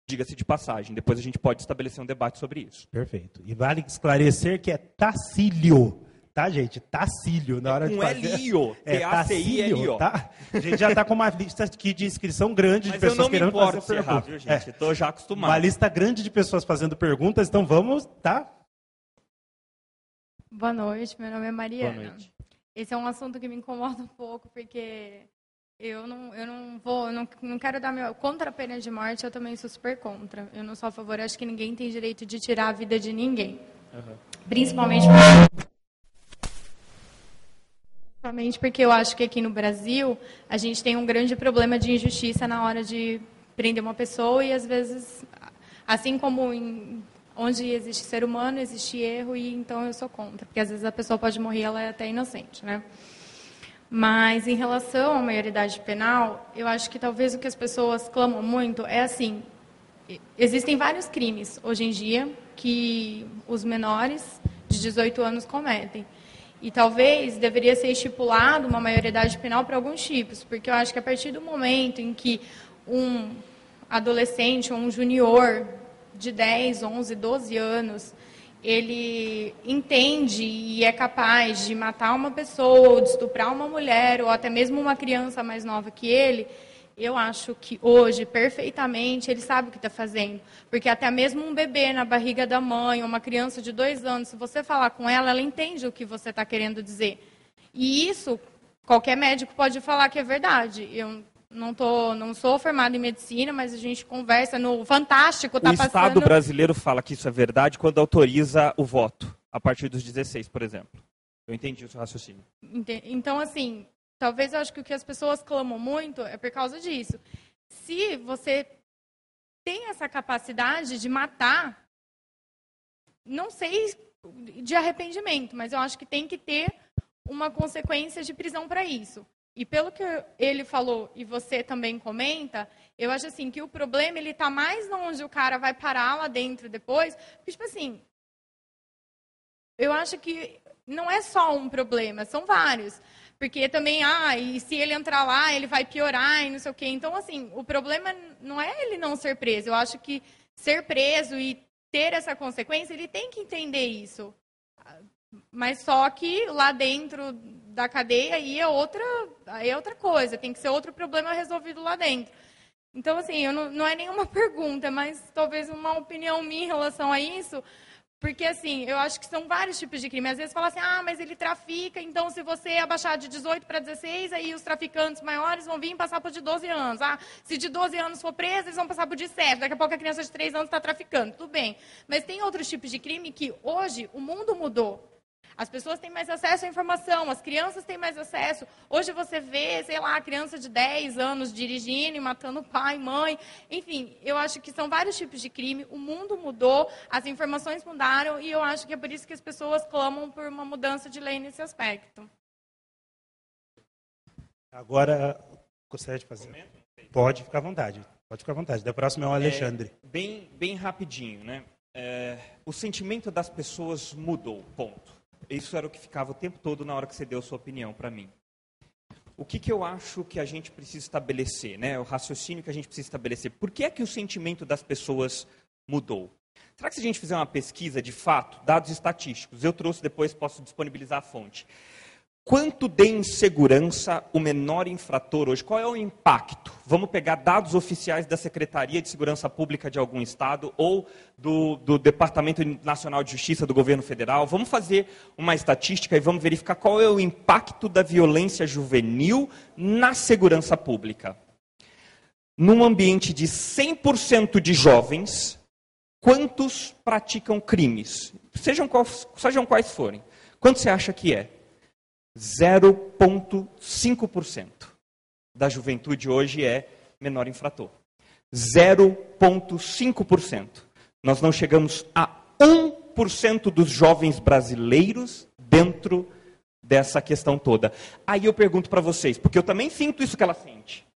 Diga-se de passagem, depois a gente pode estabelecer um debate sobre isso. Perfeito. E vale esclarecer que é Tacílio, tá, gente? Tacílio, na hora de fazer. L-I-O, T-A-C-I-L-I-O. Tá? A gente já está com uma lista aqui de inscrição grande de pessoas querendo fazer perguntas. Errar, viu, gente? Estou já acostumado. Uma lista grande de pessoas fazendo perguntas, então vamos, tá? Boa noite, meu nome é Mariana. Boa noite. Esse é um assunto que me incomoda um pouco, porque Eu não quero dar meu... Contra a pena de morte, eu também sou super contra. Eu não sou a favor, acho que ninguém tem direito de tirar a vida de ninguém. Principalmente porque eu acho que aqui no Brasil, a gente tem um grande problema de injustiça na hora de prender uma pessoa e, às vezes, assim como onde existe ser humano, existe erro, e então eu sou contra. Porque, às vezes, a pessoa pode morrer e ela é até inocente, né? Mas, em relação à maioridade penal, eu acho que talvez o que as pessoas clamam muito é assim, existem vários crimes hoje em dia que os menores de 18 anos cometem. E talvez deveria ser estipulado uma maioridade penal para alguns tipos, porque eu acho que a partir do momento em que um adolescente ou um junior de 10, 11, 12 anos, ele entende e é capaz de matar uma pessoa, ou de estuprar uma mulher, ou até mesmo uma criança mais nova que ele, eu acho que hoje, perfeitamente, ele sabe o que está fazendo. Porque até mesmo um bebê na barriga da mãe, ou uma criança de 2 anos, se você falar com ela, ela entende o que você está querendo dizer. E isso, qualquer médico pode falar que é verdade. Eu não sou formada em medicina, mas a gente conversa no Fantástico, está passando... O Estado brasileiro fala que isso é verdade quando autoriza o voto, a partir dos 16, por exemplo. Eu entendi o seu raciocínio. Então, assim, talvez eu acho que o que as pessoas clamam muito é por causa disso. Se você tem essa capacidade de matar, não sei de arrependimento, mas eu acho que tem que ter uma consequência de prisão para isso. E pelo que ele falou, e você também comenta, eu acho assim que o problema ele está mais onde o cara vai parar lá dentro depois. Porque, tipo assim, eu acho que não é só um problema, são vários. Porque também, e se ele entrar lá, ele vai piorar e não sei o quê. Então, assim, o problema não é ele não ser preso. Eu acho que ser preso e ter essa consequência, ele tem que entender isso. Mas só que lá dentro da cadeia aí é outra coisa. Tem que ser outro problema resolvido lá dentro. Então, assim, não é nenhuma pergunta, mas talvez uma opinião minha em relação a isso. Porque, assim, eu acho que são vários tipos de crime. Às vezes fala assim, mas ele trafica, então se você abaixar de 18 para 16, aí os traficantes maiores vão vir e passar por de 12 anos. Se de 12 anos for preso, eles vão passar por de 7. Daqui a pouco a criança de 3 anos está traficando. Tudo bem. Mas tem outros tipos de crime que hoje o mundo mudou. As pessoas têm mais acesso à informação, as crianças têm mais acesso. Hoje você vê, sei lá, criança de 10 anos dirigindo e matando pai, mãe. Enfim, eu acho que são vários tipos de crime. O mundo mudou, as informações mudaram e eu acho que é por isso que as pessoas clamam por uma mudança de lei nesse aspecto. Agora, gostaria de fazer. Pode ficar à vontade. Pode ficar à vontade. Da próxima é o Alexandre. Bem rapidinho, né? O sentimento das pessoas mudou, ponto. Isso era o que ficava o tempo todo na hora que você deu a sua opinião para mim. O que eu acho que a gente precisa estabelecer, né? O raciocínio que a gente precisa estabelecer. Por que é que o sentimento das pessoas mudou? Será que se a gente fizer uma pesquisa de fato, dados estatísticos, eu trouxe depois, posso disponibilizar a fonte. Quanto de insegurança o menor infrator hoje? Qual é o impacto? Vamos pegar dados oficiais da Secretaria de Segurança Pública de algum estado ou do Departamento Nacional de Justiça do Governo Federal. Vamos fazer uma estatística e vamos verificar qual é o impacto da violência juvenil na segurança pública. Num ambiente de 100% de jovens, quantos praticam crimes? Sejam quais forem. Quanto você acha que é? 0,5% da juventude hoje é menor infrator. 0,5%. Nós não chegamos a 1% dos jovens brasileiros dentro dessa questão toda. Aí eu pergunto para vocês, porque eu também sinto isso que ela sente.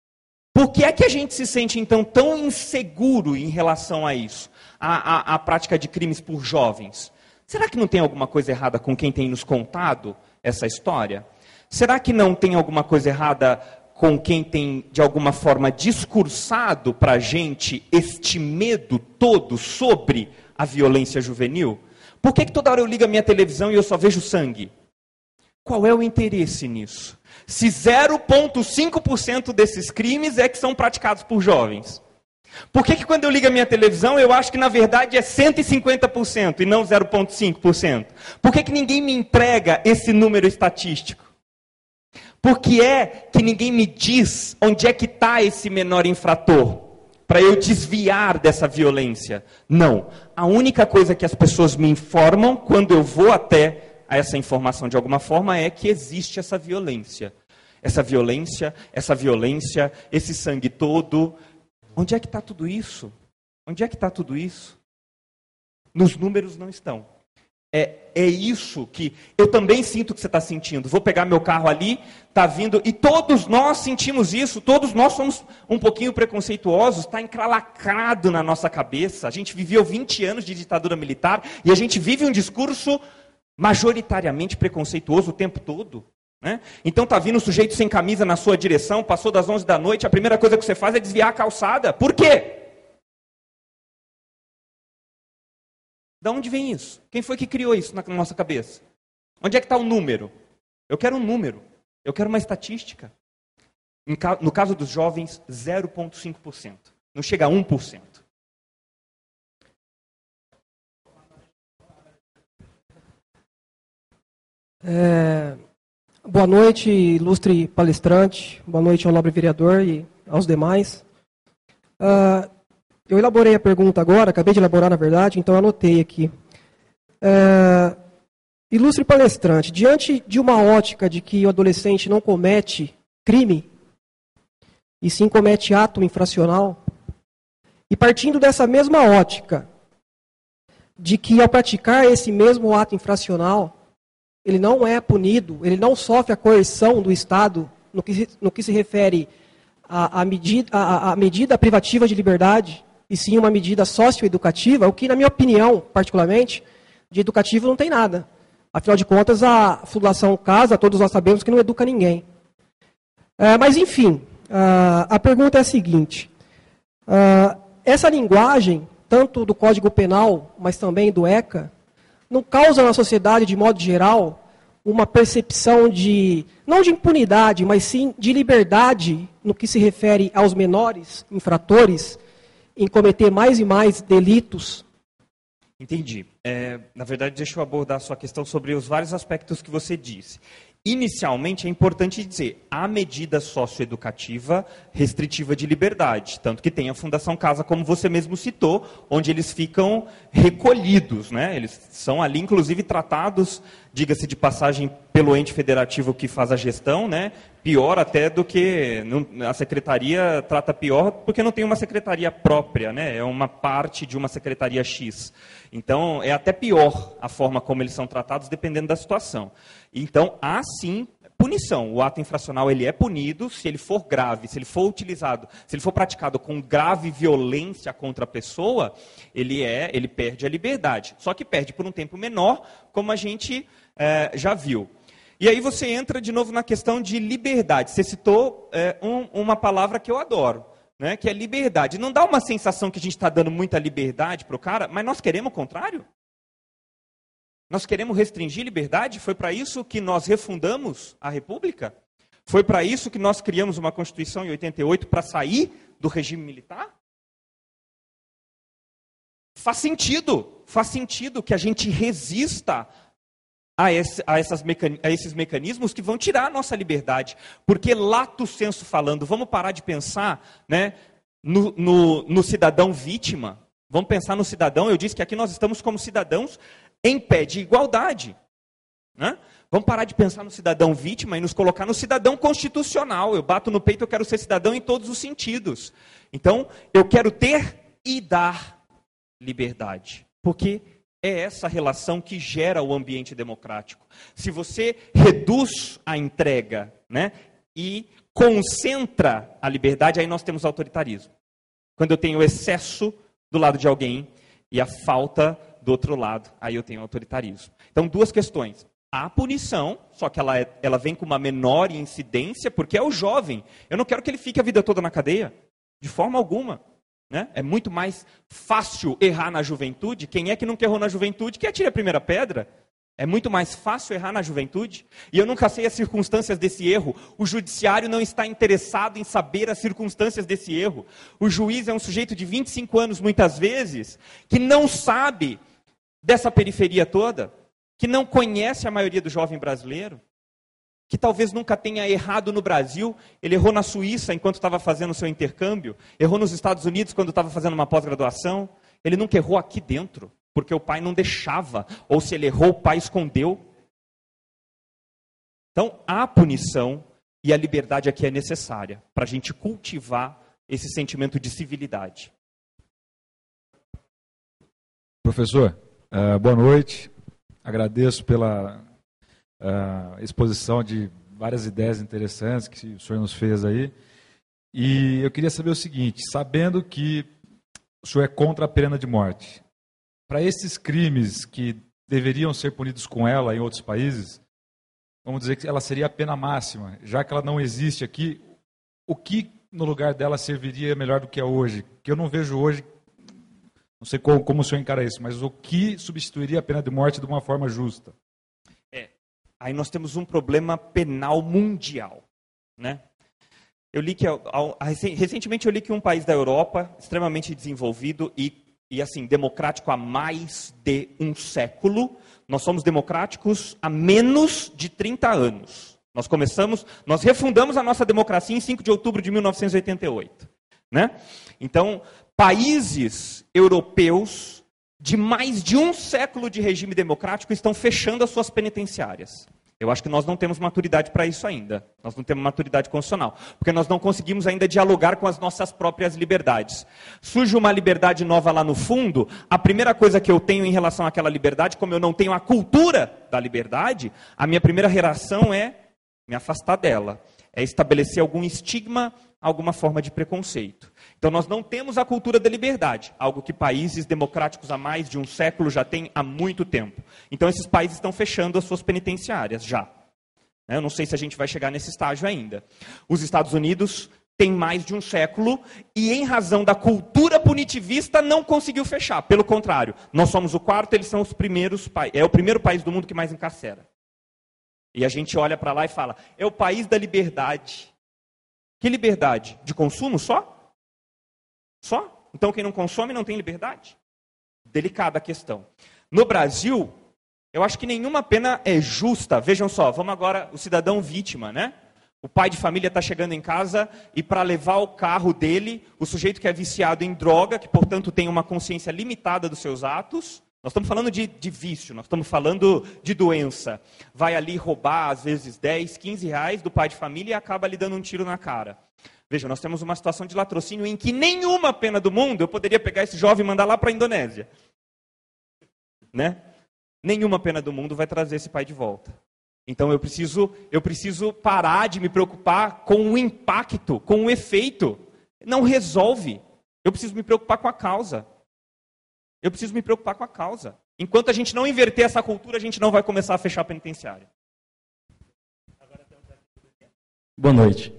Por que é que a gente se sente, então, tão inseguro em relação a isso? A prática de crimes por jovens? Será que não tem alguma coisa errada com quem tem nos contado essa história? Será que não tem alguma coisa errada com quem tem, de alguma forma, discursado para a gente este medo todo sobre a violência juvenil? Por que toda hora eu ligo a minha televisão e eu só vejo sangue? Qual é o interesse nisso? Se 0,5% desses crimes é que são praticados por jovens. Por que quando eu ligo a minha televisão, eu acho que na verdade é 150% e não 0,5%? Por que ninguém me entrega esse número estatístico? Por que é que ninguém me diz onde é que está esse menor infrator? Para eu desviar dessa violência? Não. A única coisa que as pessoas me informam, quando eu vou até a essa informação de alguma forma, é que existe essa violência. Essa violência, esse sangue todo. Onde é que está tudo isso? Onde é que está tudo isso? Nos números não estão. É isso que eu também sinto que você está sentindo. Vou pegar meu carro ali, está vindo, e todos nós sentimos isso, todos nós somos um pouquinho preconceituosos, está encralacrado na nossa cabeça. A gente viveu 20 anos de ditadura militar e a gente vive um discurso majoritariamente preconceituoso o tempo todo. Né? Então está vindo um sujeito sem camisa na sua direção, passou das 11 da noite, a primeira coisa que você faz é desviar a calçada. Por quê? De onde vem isso? Quem foi que criou isso na nossa cabeça? Onde é que está o número? Eu quero um número. Eu quero uma estatística. No caso dos jovens, 0,5%. Não chega a 1%. Boa noite, ilustre palestrante. Boa noite ao nobre vereador e aos demais. Eu elaborei a pergunta agora, acabei de elaborar, na verdade, então eu anotei aqui. Ilustre palestrante, diante de uma ótica de que o adolescente não comete crime, e sim comete ato infracional, e partindo dessa mesma ótica, de que ao praticar esse mesmo ato infracional, ele não é punido, ele não sofre a coerção do Estado no que se refere à medida privativa de liberdade, e sim uma medida socioeducativa, o que, na minha opinião, particularmente, de educativo não tem nada. Afinal de contas, a Fundação Casa, todos nós sabemos que não educa ninguém. Mas, enfim, a pergunta é a seguinte. Essa linguagem, tanto do Código Penal, mas também do ECA, não causa na sociedade, de modo geral, uma percepção de, não de impunidade, mas sim de liberdade no que se refere aos menores infratores, em cometer mais e mais delitos? Entendi. Na verdade, deixa eu abordar a sua questão sobre os vários aspectos que você disse. Inicialmente, é importante dizer, há medida socioeducativa restritiva de liberdade, tanto que tem a Fundação Casa, como você mesmo citou, onde eles ficam recolhidos, né? Eles são ali, inclusive, tratados, diga-se de passagem, pelo ente federativo que faz a gestão, né? Pior até do que a secretaria trata pior, porque não tem uma secretaria própria, né? É uma parte de uma secretaria X. Então, é até pior a forma como eles são tratados, dependendo da situação. Então, há sim punição. O ato infracional ele é punido se ele for grave, se ele for utilizado, se ele for praticado com grave violência contra a pessoa, ele perde a liberdade. Só que perde por um tempo menor, como a gente já viu. E aí você entra de novo na questão de liberdade. Você citou uma palavra que eu adoro, né, que é liberdade. Não dá uma sensação que a gente está dando muita liberdade para o cara, mas nós queremos o contrário? Nós queremos restringir liberdade? Foi para isso que nós refundamos a República? Foi para isso que nós criamos uma Constituição em 88 para sair do regime militar? Faz sentido que a gente resista a esses mecanismos que vão tirar a nossa liberdade. Porque, lato sensu falando, vamos parar de pensar, né, no cidadão vítima. Vamos pensar no cidadão. Eu disse que aqui nós estamos como cidadãos em pé de igualdade. Né? Vamos parar de pensar no cidadão vítima e nos colocar no cidadão constitucional. Eu bato no peito, eu quero ser cidadão em todos os sentidos. Então, eu quero ter e dar liberdade. Porque é essa relação que gera o ambiente democrático. Se você reduz a entrega, né, e concentra a liberdade, aí nós temos autoritarismo. Quando eu tenho excesso do lado de alguém e a falta do outro lado, aí eu tenho autoritarismo. Então, duas questões. Há punição, só que ela vem com uma menor incidência, porque é o jovem. Eu não quero que ele fique a vida toda na cadeia, de forma alguma. Né? É muito mais fácil errar na juventude. Quem é que nunca errou na juventude? Que atire a primeira pedra. É muito mais fácil errar na juventude. E eu nunca sei as circunstâncias desse erro. O judiciário não está interessado em saber as circunstâncias desse erro. O juiz é um sujeito de 25 anos, muitas vezes, que não sabe dessa periferia toda, que não conhece a maioria do jovem brasileiro. que talvez nunca tenha errado no Brasil, ele errou na Suíça enquanto estava fazendo o seu intercâmbio, errou nos Estados Unidos quando estava fazendo uma pós-graduação, ele nunca errou aqui dentro, porque o pai não deixava, ou se ele errou, o pai escondeu. Então, há punição e a liberdade aqui é necessária para a gente cultivar esse sentimento de civilidade. Professor, boa noite. Agradeço pela exposição de várias ideias interessantes que o senhor nos fez aí. E eu queria saber o seguinte, sabendo que o senhor é contra a pena de morte, para esses crimes que deveriam ser punidos com ela em outros países, vamos dizer que ela seria a pena máxima, já que ela não existe aqui, o que no lugar dela serviria melhor do que é hoje? Que eu não vejo hoje, não sei como o senhor encara isso, mas o que substituiria a pena de morte de uma forma justa? Aí nós temos um problema penal mundial, né? Eu li que recentemente eu li que um país da Europa extremamente desenvolvido e assim democrático há mais de um século, nós somos democráticos há menos de 30 anos. Nós refundamos a nossa democracia em 5 de outubro de 1988, né? Então, países europeus de mais de um século de regime democrático estão fechando as suas penitenciárias. Eu acho que nós não temos maturidade para isso ainda. Nós não temos maturidade constitucional. Porque nós não conseguimos ainda dialogar com as nossas próprias liberdades. Surge uma liberdade nova lá no fundo, a primeira coisa que eu tenho em relação àquela liberdade, como eu não tenho a cultura da liberdade, a minha primeira reação é me afastar dela. É estabelecer algum estigma, alguma forma de preconceito. Então nós não temos a cultura da liberdade, algo que países democráticos há mais de um século já têm há muito tempo. Então esses países estão fechando as suas penitenciárias já. Eu não sei se a gente vai chegar nesse estágio ainda. Os Estados Unidos têm mais de um século e em razão da cultura punitivista não conseguiu fechar. Pelo contrário, nós somos o quarto, eles são os primeiros países. É o primeiro país do mundo que mais encarcera. E a gente olha para lá e fala, é o país da liberdade. Que liberdade? De consumo só? Só? Então quem não consome não tem liberdade? Delicada a questão. No Brasil, eu acho que nenhuma pena é justa. Vejam só, vamos agora, o cidadão vítima, né? O pai de família está chegando em casa e para levar o carro dele, o sujeito que é viciado em droga, que portanto tem uma consciência limitada dos seus atos, nós estamos falando de vício, nós estamos falando de doença, vai ali roubar às vezes 10, 15 reais do pai de família e acaba lhe dando um tiro na cara. Veja, nós temos uma situação de latrocínio em que nenhuma pena do mundo eu poderia pegar esse jovem e mandar lá para a Indonésia. Né? Nenhuma pena do mundo vai trazer esse pai de volta. Então eu preciso parar de me preocupar com o impacto, com o efeito. Não resolve. Eu preciso me preocupar com a causa. Eu preciso me preocupar com a causa. Enquanto a gente não inverter essa cultura, a gente não vai começar a fechar a penitenciária. Boa noite.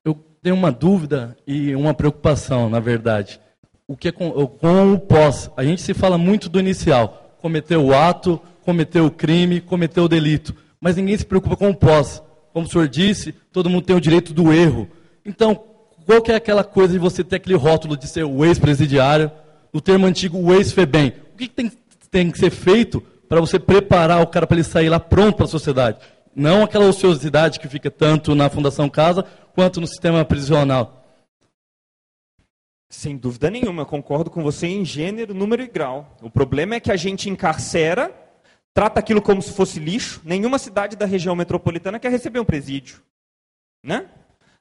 Eu tenho uma dúvida e uma preocupação, na verdade. O que é com o pós? A gente se fala muito do inicial. Cometeu o ato, cometeu o crime, cometeu o delito. Mas ninguém se preocupa com o pós. Como o senhor disse, todo mundo tem o direito do erro. Então, qual que é aquela coisa de você ter aquele rótulo de ser o ex-presidiário, o termo antigo, o ex-FEBEM? O que tem que ser feito para você preparar o cara para ele sair lá pronto para a sociedade? Não aquela ociosidade que fica tanto na Fundação Casa, quanto no sistema prisional. Sem dúvida nenhuma, eu concordo com você em gênero, número e grau. O problema é que a gente encarcera, trata aquilo como se fosse lixo. Nenhuma cidade da região metropolitana quer receber um presídio. Né?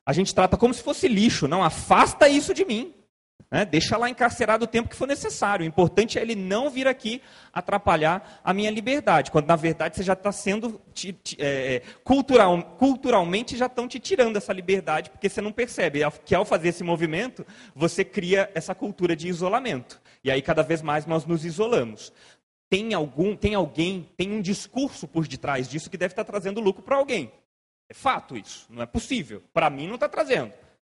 A gente trata como se fosse lixo. Não, afasta isso de mim. Né? Deixa lá encarcerado o tempo que for necessário. O importante é ele não vir aqui atrapalhar a minha liberdade. Quando, na verdade, você já está sendo... culturalmente, já estão te tirando essa liberdade, porque você não percebe que, ao fazer esse movimento, você cria essa cultura de isolamento. E aí, cada vez mais, nós nos isolamos. Tem um discurso por detrás disso que deve estar trazendo lucro para alguém. É fato isso. Não é possível. Para mim, não está trazendo.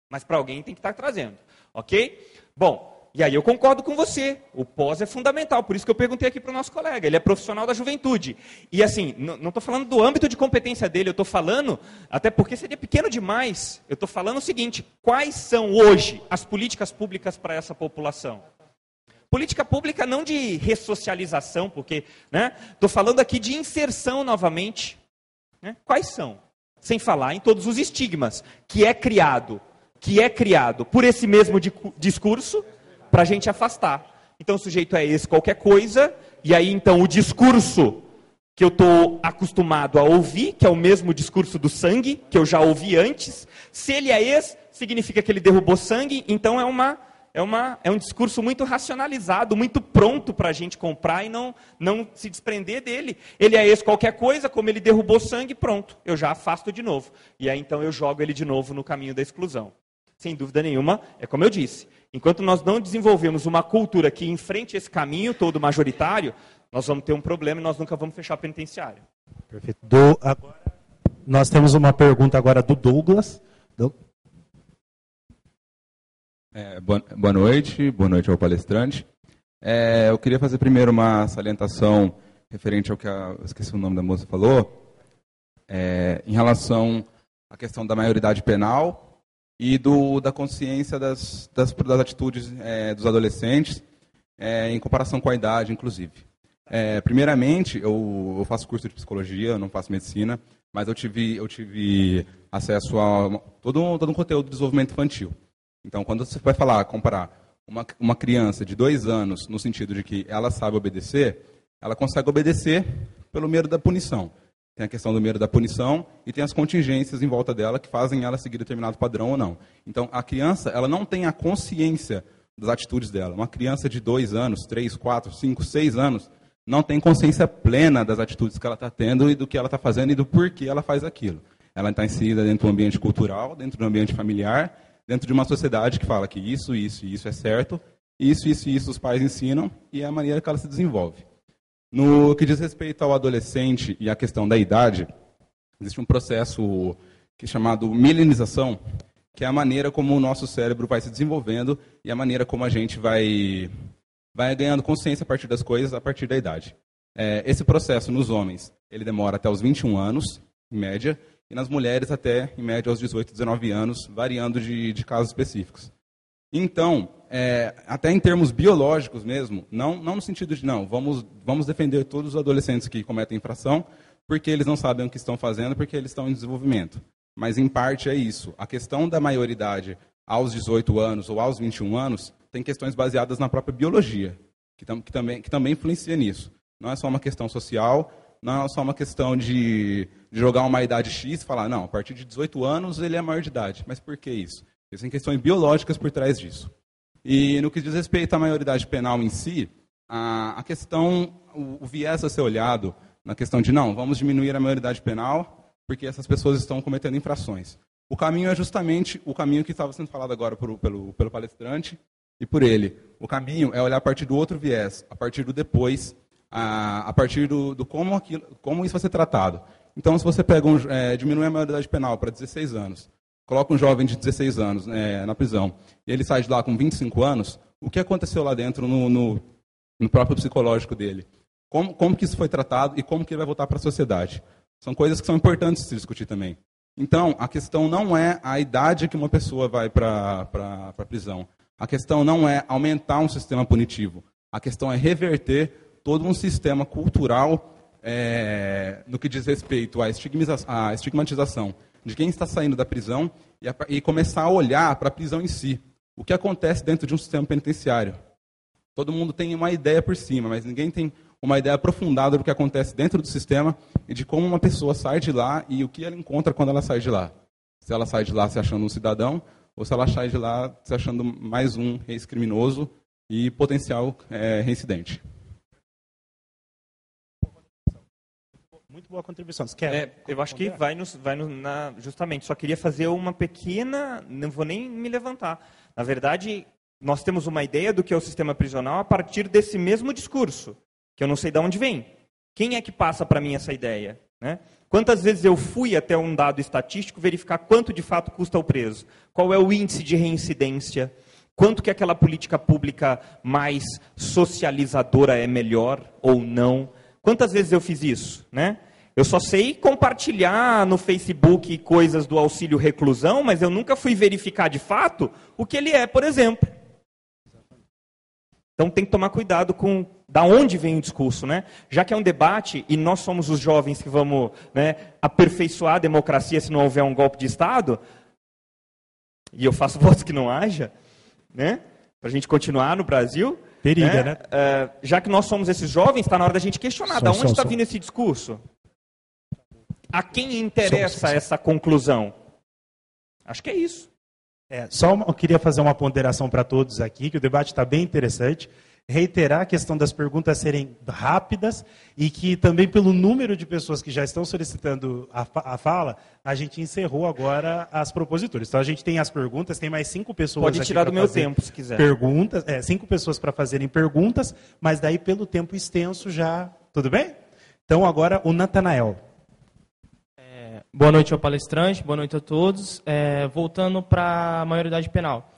Mas para alguém tem que estar trazendo. Ok? Bom, e aí eu concordo com você. O pós é fundamental. Por isso que eu perguntei aqui para o nosso colega. Ele é profissional da juventude. E assim, não estou falando do âmbito de competência dele. Eu estou falando, até porque seria pequeno demais, eu estou falando o seguinte. Quais são hoje as políticas públicas para essa população? Política pública não de ressocialização, porque estou falando aqui de inserção novamente. Né? Quais são? Sem falar em todos os estigmas que é criado por esse mesmo discurso para a gente afastar. Então o sujeito é esse qualquer coisa, e aí então o discurso que eu estou acostumado a ouvir, que é o mesmo discurso do sangue, que eu já ouvi antes, se ele é esse, significa que ele derrubou sangue, então é um discurso muito racionalizado, muito pronto para a gente comprar e não se desprender dele. Ele é esse qualquer coisa, como ele derrubou sangue, pronto, eu já afasto de novo. E aí então eu jogo ele de novo no caminho da exclusão. Sem dúvida nenhuma, é como eu disse, enquanto nós não desenvolvemos uma cultura que enfrente esse caminho todo majoritário, nós vamos ter um problema e nós nunca vamos fechar a penitenciária. Perfeito. Agora, nós temos uma pergunta agora do Douglas. Boa noite ao palestrante. Eu queria fazer primeiro uma salientação referente ao que eu esqueci o nome da moça falou, em relação à questão da maioridade penal e da consciência das atitudes dos adolescentes, em comparação com a idade, inclusive. Primeiramente, eu faço curso de psicologia, eu não faço medicina, mas eu tive acesso a todo um conteúdo de desenvolvimento infantil. Então, quando você vai comparar uma criança de 2 anos, no sentido de que ela sabe obedecer, ela consegue obedecer pelo medo da punição. Tem a questão do medo da punição e tem as contingências em volta dela que fazem ela seguir determinado padrão ou não. Então, a criança, ela não tem a consciência das atitudes dela. Uma criança de 2 anos, 3, 4, 5, 6 anos, não tem consciência plena das atitudes que ela está tendo e do que ela está fazendo e do porquê ela faz aquilo. Ela está inserida dentro do ambiente cultural, dentro do ambiente familiar, dentro de uma sociedade que fala que isso é certo, isso os pais ensinam e é a maneira que ela se desenvolve. No que diz respeito ao adolescente e à questão da idade, existe um processo que é chamado milenização, que é a maneira como o nosso cérebro vai se desenvolvendo e a maneira como a gente vai ganhando consciência a partir das coisas, a partir da idade. Esse processo nos homens, ele demora até os 21 anos, em média, e nas mulheres até, em média, aos 18, 19 anos, variando de casos específicos. Então, até em termos biológicos mesmo, não no sentido de, vamos defender todos os adolescentes que cometem infração, porque eles não sabem o que estão fazendo, porque eles estão em desenvolvimento. Mas, em parte, é isso. A questão da maioridade aos 18 anos ou aos 21 anos tem questões baseadas na própria biologia, que também influencia nisso. Não é só uma questão social, não é só uma questão de jogar uma idade X e falar, não, a partir de 18 anos ele é maior de idade. Mas por que isso? Existem questões biológicas por trás disso. E no que diz respeito à maioridade penal em si, a questão, o viés a ser olhado na questão de, vamos diminuir a maioridade penal porque essas pessoas estão cometendo infrações. O caminho é justamente o caminho que estava sendo falado agora pelo palestrante e por ele. O caminho é olhar a partir do outro viés, a partir do depois, a partir do como isso vai ser tratado. Então, se você diminui a maioridade penal para 16 anos, coloca um jovem de 16 anos na prisão, e ele sai de lá com 25 anos, o que aconteceu lá dentro no próprio psicológico dele? Como que isso foi tratado e como que ele vai voltar para a sociedade? São coisas que são importantes de se discutir também. Então, a questão não é a idade que uma pessoa vai para a prisão. A questão não é aumentar um sistema punitivo. A questão é reverter todo um sistema cultural no que diz respeito à estigmatização de quem está saindo da prisão e começar a olhar para a prisão em si. O que acontece dentro de um sistema penitenciário. Todo mundo tem uma ideia por cima, mas ninguém tem uma ideia aprofundada do que acontece dentro do sistema e de como uma pessoa sai de lá e o que ela encontra quando ela sai de lá. Se ela sai de lá se achando um cidadão ou se ela sai de lá se achando mais um ex-criminoso e potencial reincidente. Muito boa contribuição. Você quer eu acho que justamente, só queria fazer uma pequena, não vou nem me levantar. Na verdade, nós temos uma ideia do que é o sistema prisional a partir desse mesmo discurso, que eu não sei de onde vem. Quem é que passa para mim essa ideia? Né? Quantas vezes eu fui até um dado estatístico verificar quanto de fato custa o preso? Qual é o índice de reincidência? Quanto que aquela política pública mais socializadora é melhor ou não? Quantas vezes eu fiz isso? Né? Eu só sei compartilhar no Facebook coisas do auxílio reclusão, mas eu nunca fui verificar de fato o que ele é, por exemplo. Então tem que tomar cuidado com Da onde vem o discurso, né? Já que é um debate e nós somos os jovens que vamos, né, aperfeiçoar a democracia se não houver um golpe de Estado, e eu faço votos que não haja, né? Para a gente continuar no Brasil. Periga, né? Já que nós somos esses jovens, está na hora da gente questionar. Da onde está vindo esse discurso? A quem interessa essa conclusão? Acho que é isso. Eu queria fazer uma ponderação para todos aqui, que o debate está bem interessante. Reiterar a questão das perguntas serem rápidas e que também pelo número de pessoas que já estão solicitando a fala, a gente encerrou agora as proposituras. Então a gente tem as perguntas, tem mais 5 pessoas Pode aqui tirar do meu fazer tempo, se quiser. Perguntas, 5 pessoas para fazerem perguntas, mas daí pelo tempo extenso já... Tudo bem? Então agora o Natanael. Boa noite ao palestrante, boa noite a todos. Voltando para a maioridade penal.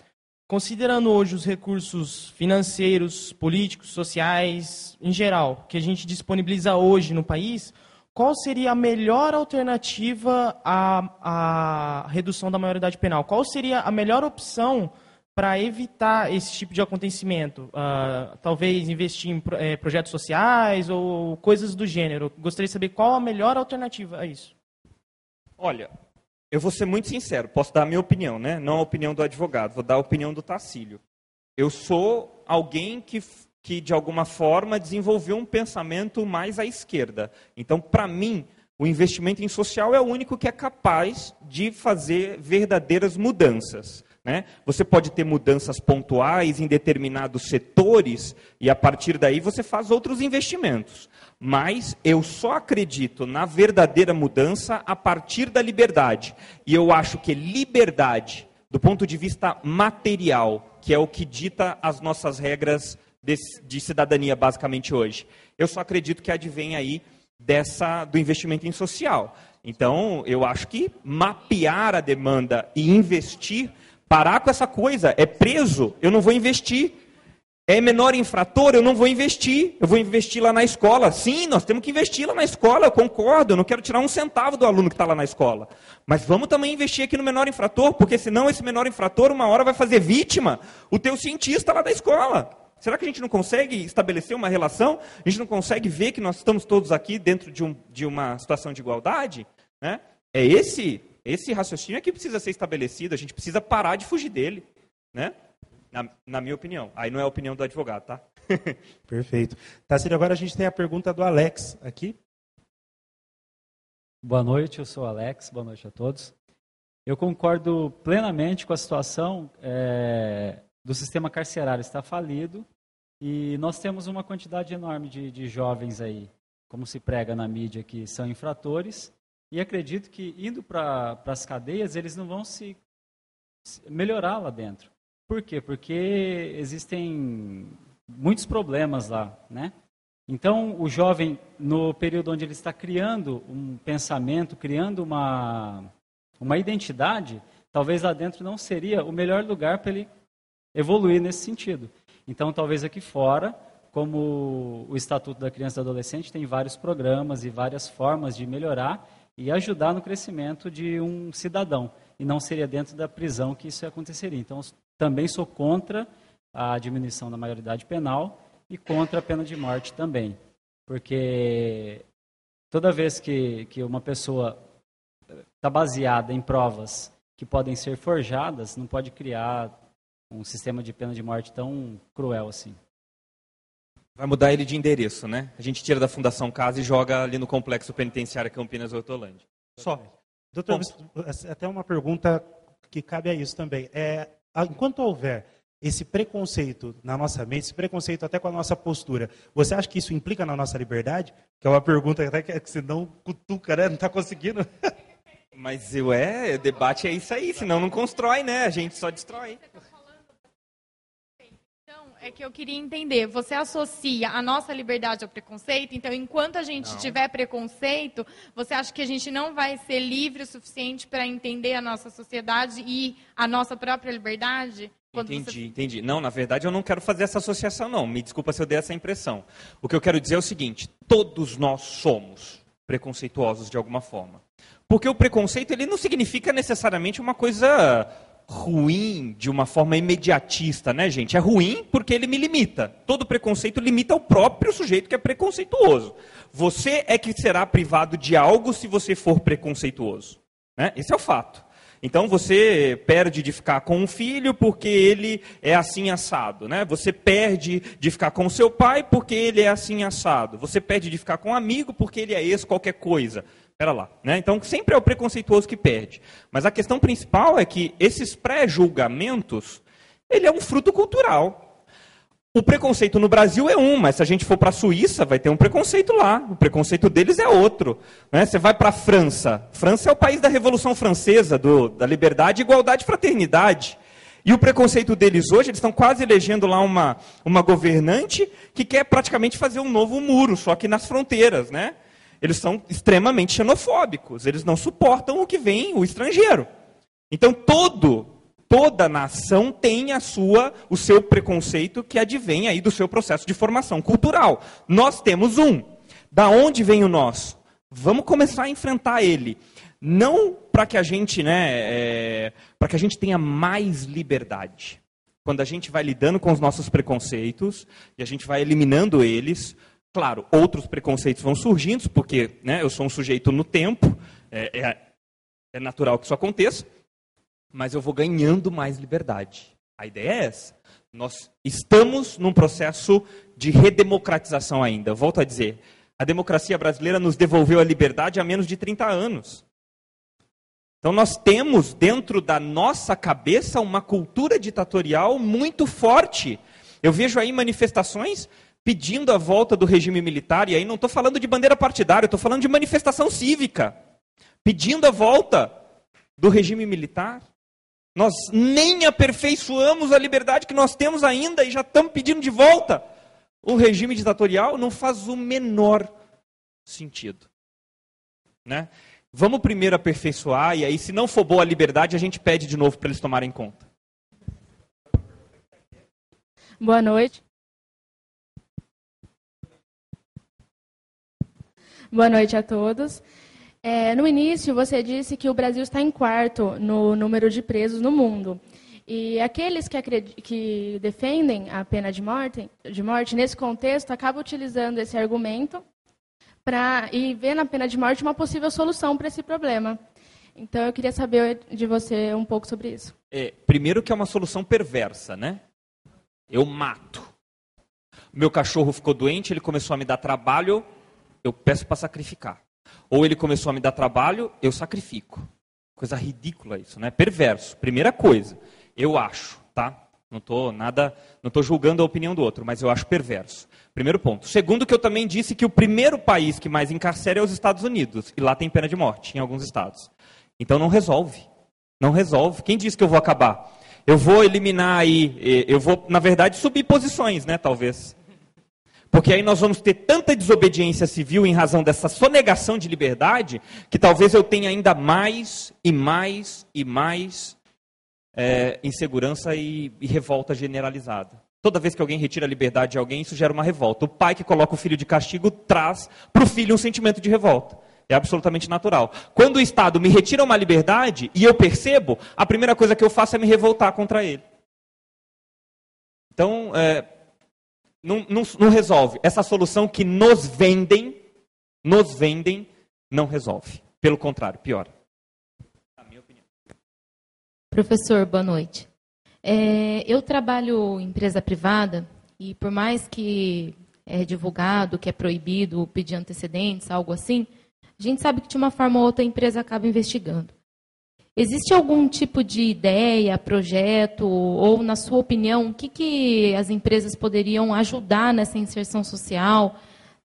Considerando hoje os recursos financeiros, políticos, sociais, em geral, que a gente disponibiliza hoje no país, qual seria a melhor alternativa à redução da maioridade penal? Qual seria a melhor opção para evitar esse tipo de acontecimento? Talvez investir em projetos sociais ou coisas do gênero. Gostaria de saber qual a melhor alternativa a isso. Olha, eu vou ser muito sincero, posso dar a minha opinião, né? Não a opinião do advogado, vou dar a opinião do Tarsílio. Eu sou alguém que de alguma forma, desenvolveu um pensamento mais à esquerda. Então, para mim, o investimento em social é o único que é capaz de fazer verdadeiras mudanças. Né? Você pode ter mudanças pontuais em determinados setores e, a partir daí, você faz outros investimentos. Mas eu só acredito na verdadeira mudança a partir da liberdade. E eu acho que liberdade, do ponto de vista material, que é o que dita as nossas regras de cidadania, basicamente, hoje, eu só acredito que advém aí do investimento em social. Então, eu acho que mapear a demanda e investir, parar com essa coisa, é preso, eu não vou investir. É menor infrator, eu não vou investir. Eu vou investir lá na escola. Sim, nós temos que investir lá na escola, eu concordo. Eu não quero tirar um centavo do aluno que está lá na escola. Mas vamos também investir aqui no menor infrator, porque senão esse menor infrator, uma hora vai fazer vítima o teu cientista lá da escola. Será que a gente não consegue estabelecer uma relação? A gente não consegue ver que nós estamos todos aqui dentro de uma situação de igualdade? Né? É esse raciocínio que precisa ser estabelecido. A gente precisa parar de fugir dele. Né? Na minha opinião. Aí não é a opinião do advogado, tá? Perfeito. Tarsílio, agora a gente tem a pergunta do Alex aqui. Boa noite, eu sou o Alex. Boa noite a todos. Eu concordo plenamente com a situação do sistema carcerário estar falido e nós temos uma quantidade enorme de jovens aí, como se prega na mídia, que são infratores e acredito que indo para as cadeias eles não vão se melhorar lá dentro. Por quê? Porque existem muitos problemas lá, né? Então, o jovem, no período onde ele está criando um pensamento, criando uma identidade, talvez lá dentro não seria o melhor lugar para ele evoluir nesse sentido. Então, talvez aqui fora, como o Estatuto da Criança e do Adolescente, tem vários programas e várias formas de melhorar e ajudar no crescimento de um cidadão. E não seria dentro da prisão que isso aconteceria. Então, também sou contra a diminuição da maioridade penal e contra a pena de morte também. Porque toda vez que uma pessoa está baseada em provas que podem ser forjadas, não pode criar um sistema de pena de morte tão cruel assim. Vai mudar ele de endereço, né? A gente tira da Fundação Casa e joga ali no Complexo Penitenciário Campinas Hortolândia. Só. Doutor, até uma pergunta que cabe a isso também. Enquanto houver esse preconceito na nossa mente, esse preconceito até com a nossa postura, você acha que isso implica na nossa liberdade? Que é uma pergunta até que você não cutuca, né? Não está conseguindo. Mas o debate é isso aí, senão não constrói, né? A gente só destrói. É que eu queria entender, você associa a nossa liberdade ao preconceito? Então, enquanto a gente tiver preconceito, você acha que a gente não vai ser livre o suficiente para entender a nossa sociedade e a nossa própria liberdade? Entendi. Não, na verdade eu não quero fazer essa associação, não. Me desculpa se eu dei essa impressão. O que eu quero dizer é o seguinte, todos nós somos preconceituosos de alguma forma. Porque o preconceito ele não significa necessariamente uma coisa ruim de uma forma imediatista, né, gente? É ruim porque ele me limita. Todo preconceito limita o próprio sujeito que é preconceituoso. Você é que será privado de algo se você for preconceituoso, né? Esse é o fato. Então você perde de ficar com um filho porque ele é assim assado, né? Você perde de ficar com o seu pai porque ele é assim assado. Você perde de ficar com um amigo porque ele é esse qualquer coisa. Espera lá, né? Então sempre é o preconceituoso que perde. Mas a questão principal é que esses pré-julgamentos, ele é um fruto cultural. O preconceito no Brasil é um, mas se a gente for para a Suíça, vai ter um preconceito lá. O preconceito deles é outro, né? Você vai para a França. França é o país da Revolução Francesa, da liberdade, igualdade e fraternidade. E o preconceito deles hoje, eles estão quase elegendo lá uma governante que quer praticamente fazer um novo muro, só que nas fronteiras, né? Eles são extremamente xenofóbicos, eles não suportam o que vem, o estrangeiro. Então toda nação tem o seu preconceito que advém aí do seu processo de formação cultural. Nós temos um. Da onde vem o nosso? Vamos começar a enfrentar ele. Não para que a gente, para que a gente tenha mais liberdade. Quando a gente vai lidando com os nossos preconceitos e a gente vai eliminando eles, claro, outros preconceitos vão surgindo, porque, né, eu sou um sujeito no tempo, é natural que isso aconteça, mas eu vou ganhando mais liberdade. A ideia é essa. Nós estamos num processo de redemocratização ainda. Volto a dizer, a democracia brasileira nos devolveu a liberdade há menos de 30 anos. Então nós temos dentro da nossa cabeça uma cultura ditatorial muito forte. Eu vejo aí manifestações pedindo a volta do regime militar, e aí não estou falando de bandeira partidária, estou falando de manifestação cívica, pedindo a volta do regime militar. Nós nem aperfeiçoamos a liberdade que nós temos ainda e já estamos pedindo de volta o regime ditatorial. Não faz o menor sentido, né? Vamos primeiro aperfeiçoar, e aí se não for boa a liberdade, a gente pede de novo para eles tomarem conta. Boa noite. Boa noite a todos. No início, você disse que o Brasil está em quarto no número de presos no mundo. E aqueles que defendem a pena de morte, nesse contexto, acabam utilizando esse argumento e ver na pena de morte uma possível solução para esse problema. Então, eu queria saber de você um pouco sobre isso. Primeiro que é uma solução perversa, né? Eu mato. Meu cachorro ficou doente, ele começou a me dar trabalho, eu peço para sacrificar. Ou ele começou a me dar trabalho, eu sacrifico. Coisa ridícula isso, né? Perverso. Primeira coisa, eu acho, tá? Não estou julgando a opinião do outro, mas eu acho perverso. Primeiro ponto. Segundo, que eu também disse que o primeiro país que mais encarcera é os Estados Unidos. E lá tem pena de morte, em alguns estados. Então não resolve. Não resolve. Quem disse que eu vou acabar? Eu vou eliminar aí, eu vou, na verdade, subir posições, né, talvez. Porque aí nós vamos ter tanta desobediência civil em razão dessa sonegação de liberdade, que talvez eu tenha ainda mais e mais e mais insegurança e revolta generalizada. Toda vez que alguém retira a liberdade de alguém, isso gera uma revolta. O pai que coloca o filho de castigo traz para o filho um sentimento de revolta. É absolutamente natural. Quando o Estado me retira uma liberdade e eu percebo, a primeira coisa que eu faço é me revoltar contra ele. Então, não resolve. Essa solução que nos vendem, não resolve. Pelo contrário, piora. Na minha opinião. Professor, boa noite. Eu trabalho em empresa privada e por mais que é divulgado, que é proibido pedir antecedentes, algo assim, a gente sabe que de uma forma ou outra a empresa acaba investigando. Existe algum tipo de ideia, projeto, ou na sua opinião, o que as empresas poderiam ajudar nessa inserção social,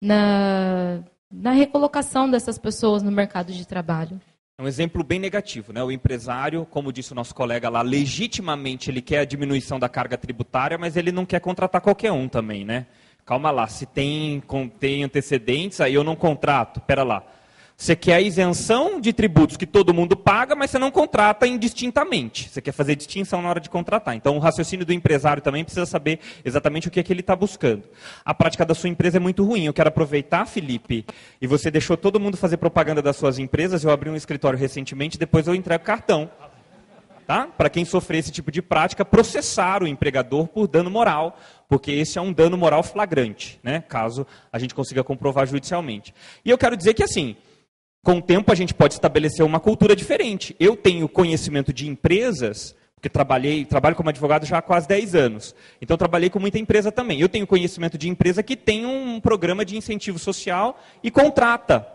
na recolocação dessas pessoas no mercado de trabalho? É um exemplo bem negativo, né? O empresário, como disse o nosso colega lá, legitimamente ele quer a diminuição da carga tributária, mas ele não quer contratar qualquer um também, né? Calma lá, se tem antecedentes, aí eu não contrato, pera lá. Você quer a isenção de tributos que todo mundo paga, mas você não contrata indistintamente. Você quer fazer distinção na hora de contratar. Então, o raciocínio do empresário também precisa saber exatamente o que é que ele está buscando. A prática da sua empresa é muito ruim. Eu quero aproveitar, Felipe, e você deixou todo mundo fazer propaganda das suas empresas. Eu abri um escritório recentemente, depois eu entrego cartão. Tá? Para quem sofrer esse tipo de prática, processar o empregador por dano moral, porque esse é um dano moral flagrante, né? Caso a gente consiga comprovar judicialmente. E eu quero dizer que, assim, com o tempo a gente pode estabelecer uma cultura diferente. Eu tenho conhecimento de empresas, porque trabalho como advogado já há quase 10 anos, então trabalhei com muita empresa também. Eu tenho conhecimento de empresa que tem um programa de incentivo social e contrata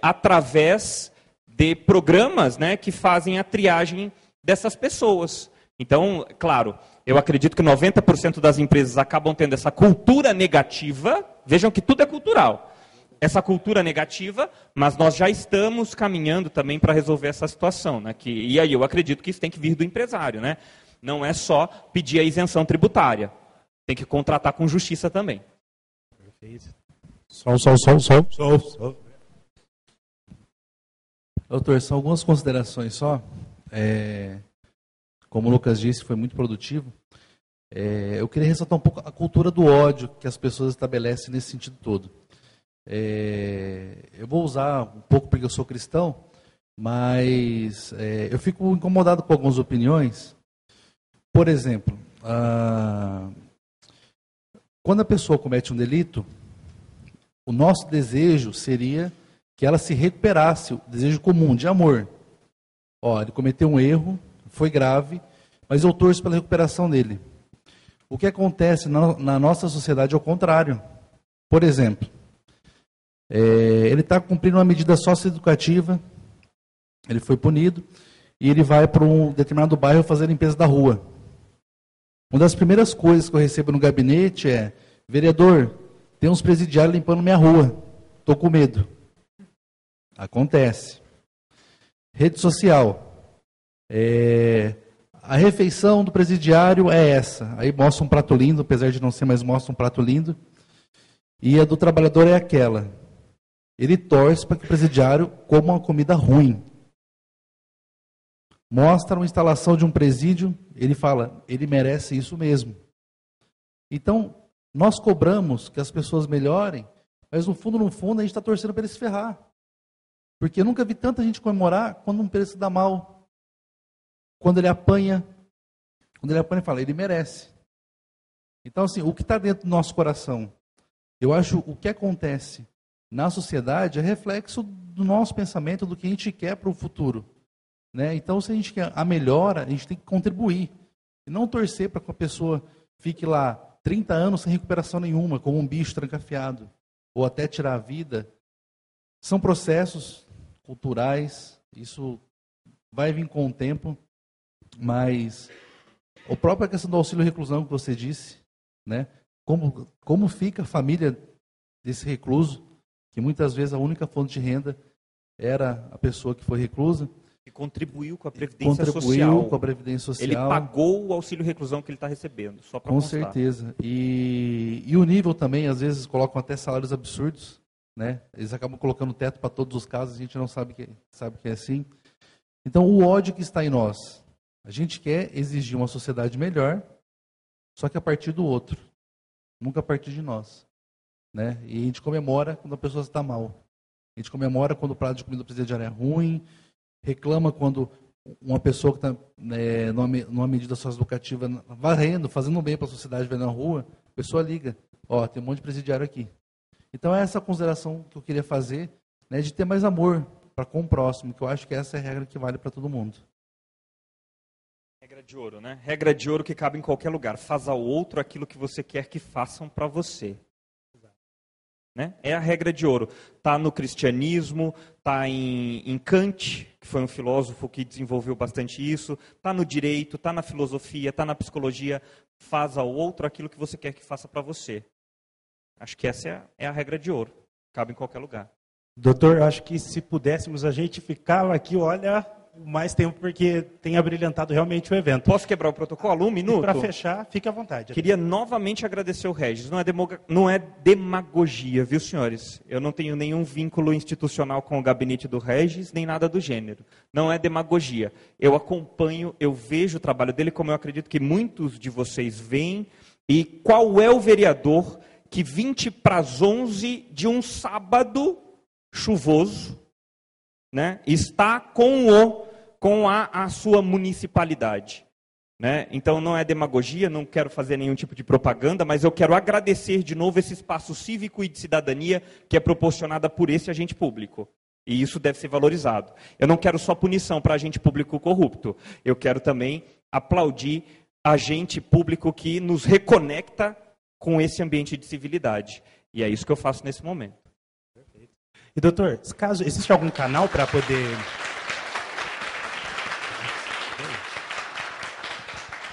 através de programas, né, que fazem a triagem dessas pessoas. Então, claro, eu acredito que 90% das empresas acabam tendo essa cultura negativa. Vejam que tudo é cultural. Essa cultura negativa, mas nós já estamos caminhando também para resolver essa situação, né? E aí eu acredito que isso tem que vir do empresário, né? Não é só pedir a isenção tributária. Tem que contratar com justiça também. Perfeito. Sol. Doutor, são algumas considerações só. Como o Lucas disse, foi muito produtivo. Eu queria ressaltar um pouco a cultura do ódio que as pessoas estabelecem nesse sentido todo. Eu vou usar um pouco porque eu sou cristão, mas eu fico incomodado com algumas opiniões. Por exemplo, quando a pessoa comete um delito, o nosso desejo seria que ela se recuperasse, o desejo comum de amor. Ele cometeu um erro, foi grave, mas eu torço pela recuperação dele. O que acontece na nossa sociedade é o contrário. Por exemplo, ele está cumprindo uma medida socioeducativa, ele foi punido, e ele vai para um determinado bairro fazer a limpeza da rua. Uma das primeiras coisas que eu recebo no gabinete é: vereador, tem uns presidiários limpando minha rua, estou com medo. Acontece. Rede social. A refeição do presidiário é essa. Aí mostra um prato lindo, apesar de não ser, mas mostra um prato lindo. E a do trabalhador é aquela. Ele torce para que o presidiário coma uma comida ruim. Mostra uma instalação de um presídio, ele fala, ele merece isso mesmo. Então, nós cobramos que as pessoas melhorem, mas no fundo, a gente está torcendo para ele se ferrar. Porque eu nunca vi tanta gente comemorar quando um preso se dá mal. Quando ele apanha, ele fala, ele merece. Então, assim, o que está dentro do nosso coração? Eu acho o que acontece na sociedade é reflexo do nosso pensamento, do que a gente quer para o futuro. Né? Então, se a gente quer a melhora, a gente tem que contribuir. E não torcer para que a pessoa fique lá 30 anos sem recuperação nenhuma, como um bicho trancafiado, ou até tirar a vida. São processos culturais, isso vai vir com o tempo, mas a própria questão do auxílio reclusão que você disse, né? Como fica a família desse recluso, que muitas vezes a única fonte de renda era a pessoa que foi reclusa. E contribuiu com a Previdência Social. Com a Previdência Social. Ele pagou o auxílio reclusão que ele está recebendo, só para constar. Com certeza. E o nível também, às vezes, colocam até salários absurdos. Né? Eles acabam colocando teto para todos os casos, a gente não sabe que é assim. Então, o ódio que está em nós, a gente quer exigir uma sociedade melhor, só que a partir do outro, nunca a partir de nós. Né? E a gente comemora quando a pessoa está mal. A gente comemora quando o prato de comida presidiária é ruim, reclama quando uma pessoa que está numa medida socioeducativa, varrendo, fazendo bem para a sociedade, vai na rua, a pessoa liga, tem um monte de presidiário aqui. Então, é essa consideração que eu queria fazer, né, de ter mais amor para com o próximo, que eu acho que essa é a regra que vale para todo mundo. Regra de ouro, né? Regra de ouro que cabe em qualquer lugar. Faz ao outro aquilo que você quer que façam para você. Né? É a regra de ouro. Está no cristianismo, está em Kant, que foi um filósofo que desenvolveu bastante isso, está no direito, está na filosofia, está na psicologia. Faz ao outro aquilo que você quer que faça para você. Acho que essa é a regra de ouro. Cabe em qualquer lugar. Doutor, acho que se pudéssemos, a gente ficava aqui, mais tempo, porque tem abrilhantado realmente o evento. Posso quebrar o protocolo? Um minuto? Para fechar, fique à vontade. Queria novamente agradecer o Regis. Não é demagogia, viu, senhores? Eu não tenho nenhum vínculo institucional com o gabinete do Regis, nem nada do gênero. Não é demagogia. Eu acompanho, eu vejo o trabalho dele, como eu acredito que muitos de vocês veem. E qual é o vereador que 20 para as 11 de um sábado chuvoso, né, está com o com a sua municipalidade. Né? Então não é demagogia, não quero fazer nenhum tipo de propaganda, mas eu quero agradecer de novo esse espaço cívico e de cidadania que é proporcionada por esse agente público. E isso deve ser valorizado. Eu não quero só punição para agente público corrupto. Eu quero também aplaudir agente público que nos reconecta com esse ambiente de civilidade. E é isso que eu faço nesse momento. Perfeito. E doutor, caso existe algum canal para poder...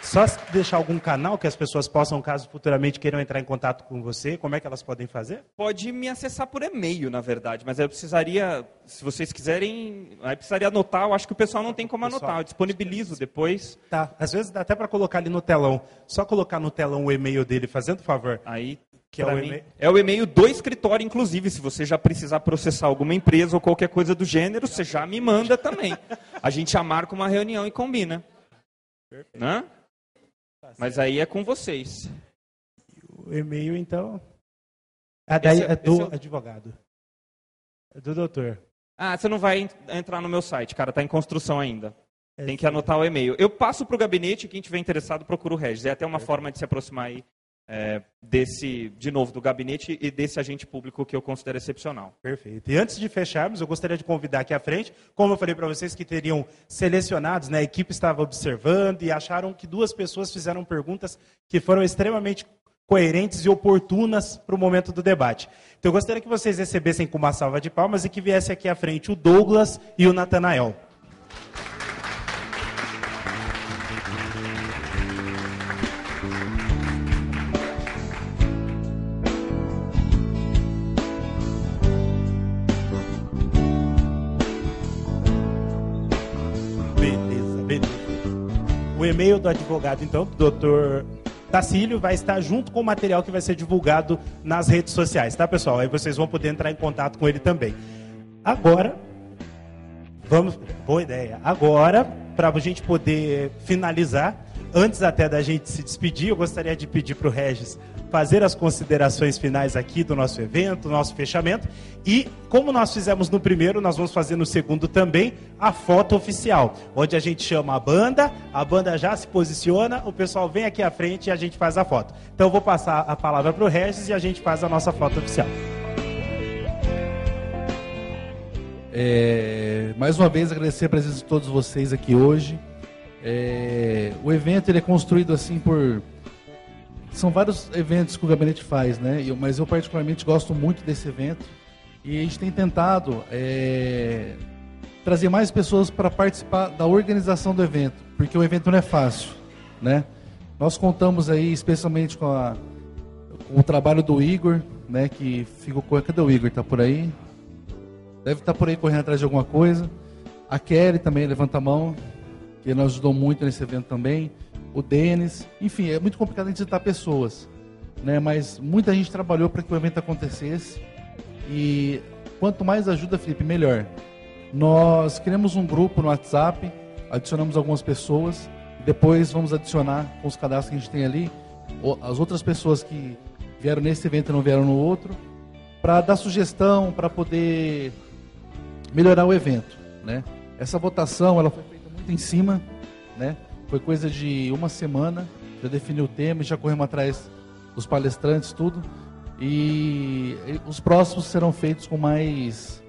Só deixar algum canal que as pessoas possam, caso futuramente queiram entrar em contato com você, como é que elas podem fazer? Pode me acessar por e-mail, na verdade, mas eu precisaria, se vocês quiserem, aí precisaria anotar, eu acho que o pessoal não tem como anotar, eu disponibilizo depois. Tá, às vezes dá até para colocar ali no telão, só colocar no telão o e-mail dele, fazendo favor. Aí, que é o e-mail. É o e-mail do escritório, inclusive, se você já precisar processar alguma empresa ou qualquer coisa do gênero, você já me manda também. A gente já marca uma reunião e combina. Perfeito. Né? Mas aí é com vocês. O e-mail, então... daí é do advogado. É do doutor. Ah, você não vai entrar no meu site, cara, está em construção ainda. Tem que anotar o e-mail. Eu passo para o gabinete, quem tiver interessado procura o Regis. É até uma forma de se aproximar aí de novo, do gabinete e desse agente público que eu considero excepcional. Perfeito. E antes de fecharmos, eu gostaria de convidar aqui à frente, como eu falei para vocês que teriam selecionados, né, a equipe estava observando e acharam que 2 pessoas fizeram perguntas que foram extremamente coerentes e oportunas para o momento do debate. Então eu gostaria que vocês recebessem com uma salva de palmas e que viesse aqui à frente o Douglas e o Natanael. O e-mail do advogado, então, do doutor Tacílio, vai estar junto com o material que vai ser divulgado nas redes sociais, tá, pessoal? Aí vocês vão poder entrar em contato com ele também. Agora, boa ideia. Agora, para a gente poder finalizar, antes até da gente se despedir, eu gostaria de pedir para o Regis fazer as considerações finais aqui do nosso evento, nosso fechamento. E, como nós fizemos no primeiro, nós vamos fazer no segundo também a foto oficial, onde a gente chama a banda já se posiciona, o pessoal vem aqui à frente e a gente faz a foto. Então, eu vou passar a palavra para o Regis e a gente faz a nossa foto oficial. Mais uma vez, agradecer a presença de todos vocês aqui hoje. O evento ele é construído assim por... São vários eventos que o gabinete faz, né? Mas eu particularmente gosto muito desse evento. E a gente tem tentado trazer mais pessoas para participar da organização do evento, porque o evento não é fácil, né? Nós contamos aí especialmente com o trabalho do Igor, né? Que ficou... Cadê o Igor? Tá por aí? Deve estar por aí correndo atrás de alguma coisa. A Kelly também levanta a mão, que nos ajudou muito nesse evento também. O Denis, enfim, é muito complicado a gente citar pessoas, né? Mas muita gente trabalhou para que o evento acontecesse e quanto mais ajuda, Felipe, melhor. Nós criamos um grupo no WhatsApp, adicionamos algumas pessoas, depois vamos adicionar com os cadastros que a gente tem ali, as outras pessoas que vieram nesse evento e não vieram no outro, para dar sugestão, para poder melhorar o evento, né? Essa votação ela foi feita muito em cima, né? Foi coisa de uma semana, já definiu o tema, já corremos atrás dos palestrantes, tudo. E os próximos serão feitos com mais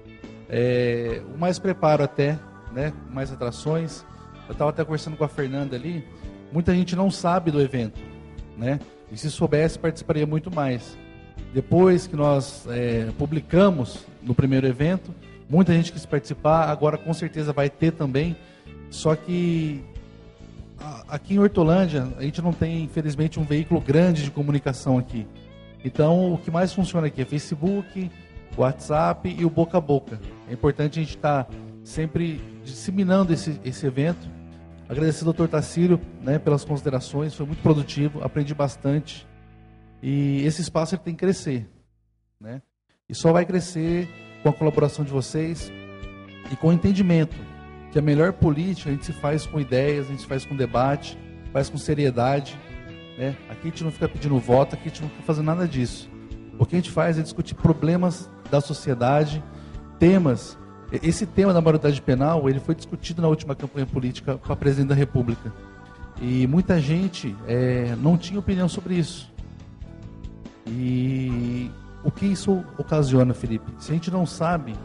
preparo até, né? Mais atrações. Eu estava até conversando com a Fernanda ali, muita gente não sabe do evento, né? E se soubesse, participaria muito mais. Depois que nós publicamos no primeiro evento, muita gente quis participar, agora com certeza vai ter também, só que aqui em Hortolândia, a gente não tem, infelizmente, um veículo grande de comunicação aqui. Então, o que mais funciona aqui é Facebook, WhatsApp e o boca a boca. É importante a gente estar sempre disseminando esse evento. Agradecer ao Dr. Tacílio, né, pelas considerações, foi muito produtivo, aprendi bastante. E esse espaço ele tem que crescer, né? E só vai crescer com a colaboração de vocês e com o entendimento que a melhor política a gente se faz com ideias, a gente faz com debate, faz com seriedade, né? Aqui a gente não fica pedindo voto, aqui a gente não fica fazendo nada disso. O que a gente faz é discutir problemas da sociedade, temas Esse tema da maioridade penal, ele foi discutido na última campanha política para presidente da República. E muita gente não tinha opinião sobre isso. E o que isso ocasiona, Felipe? Se a gente não sabe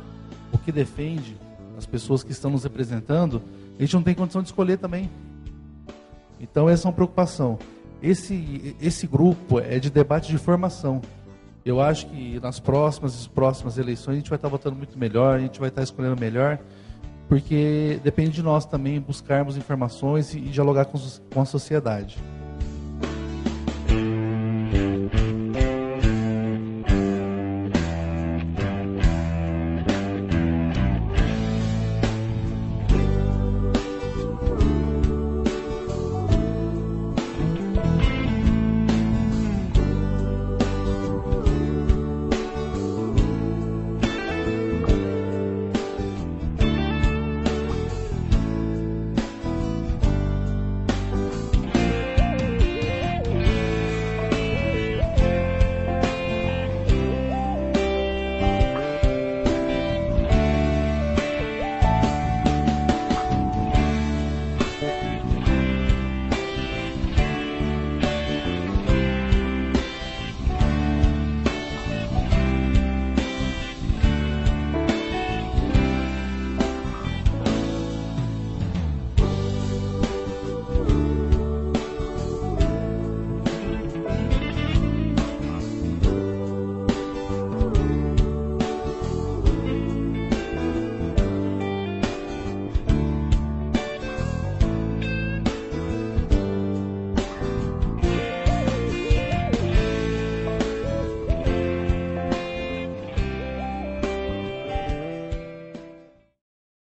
o que defende as pessoas que estão nos representando, a gente não tem condição de escolher também. Então essa é uma preocupação. Esse grupo é de debate de formação. Eu acho que nas próximas eleições a gente vai estar votando muito melhor, a gente vai estar escolhendo melhor, porque depende de nós também buscarmos informações e dialogar com a sociedade.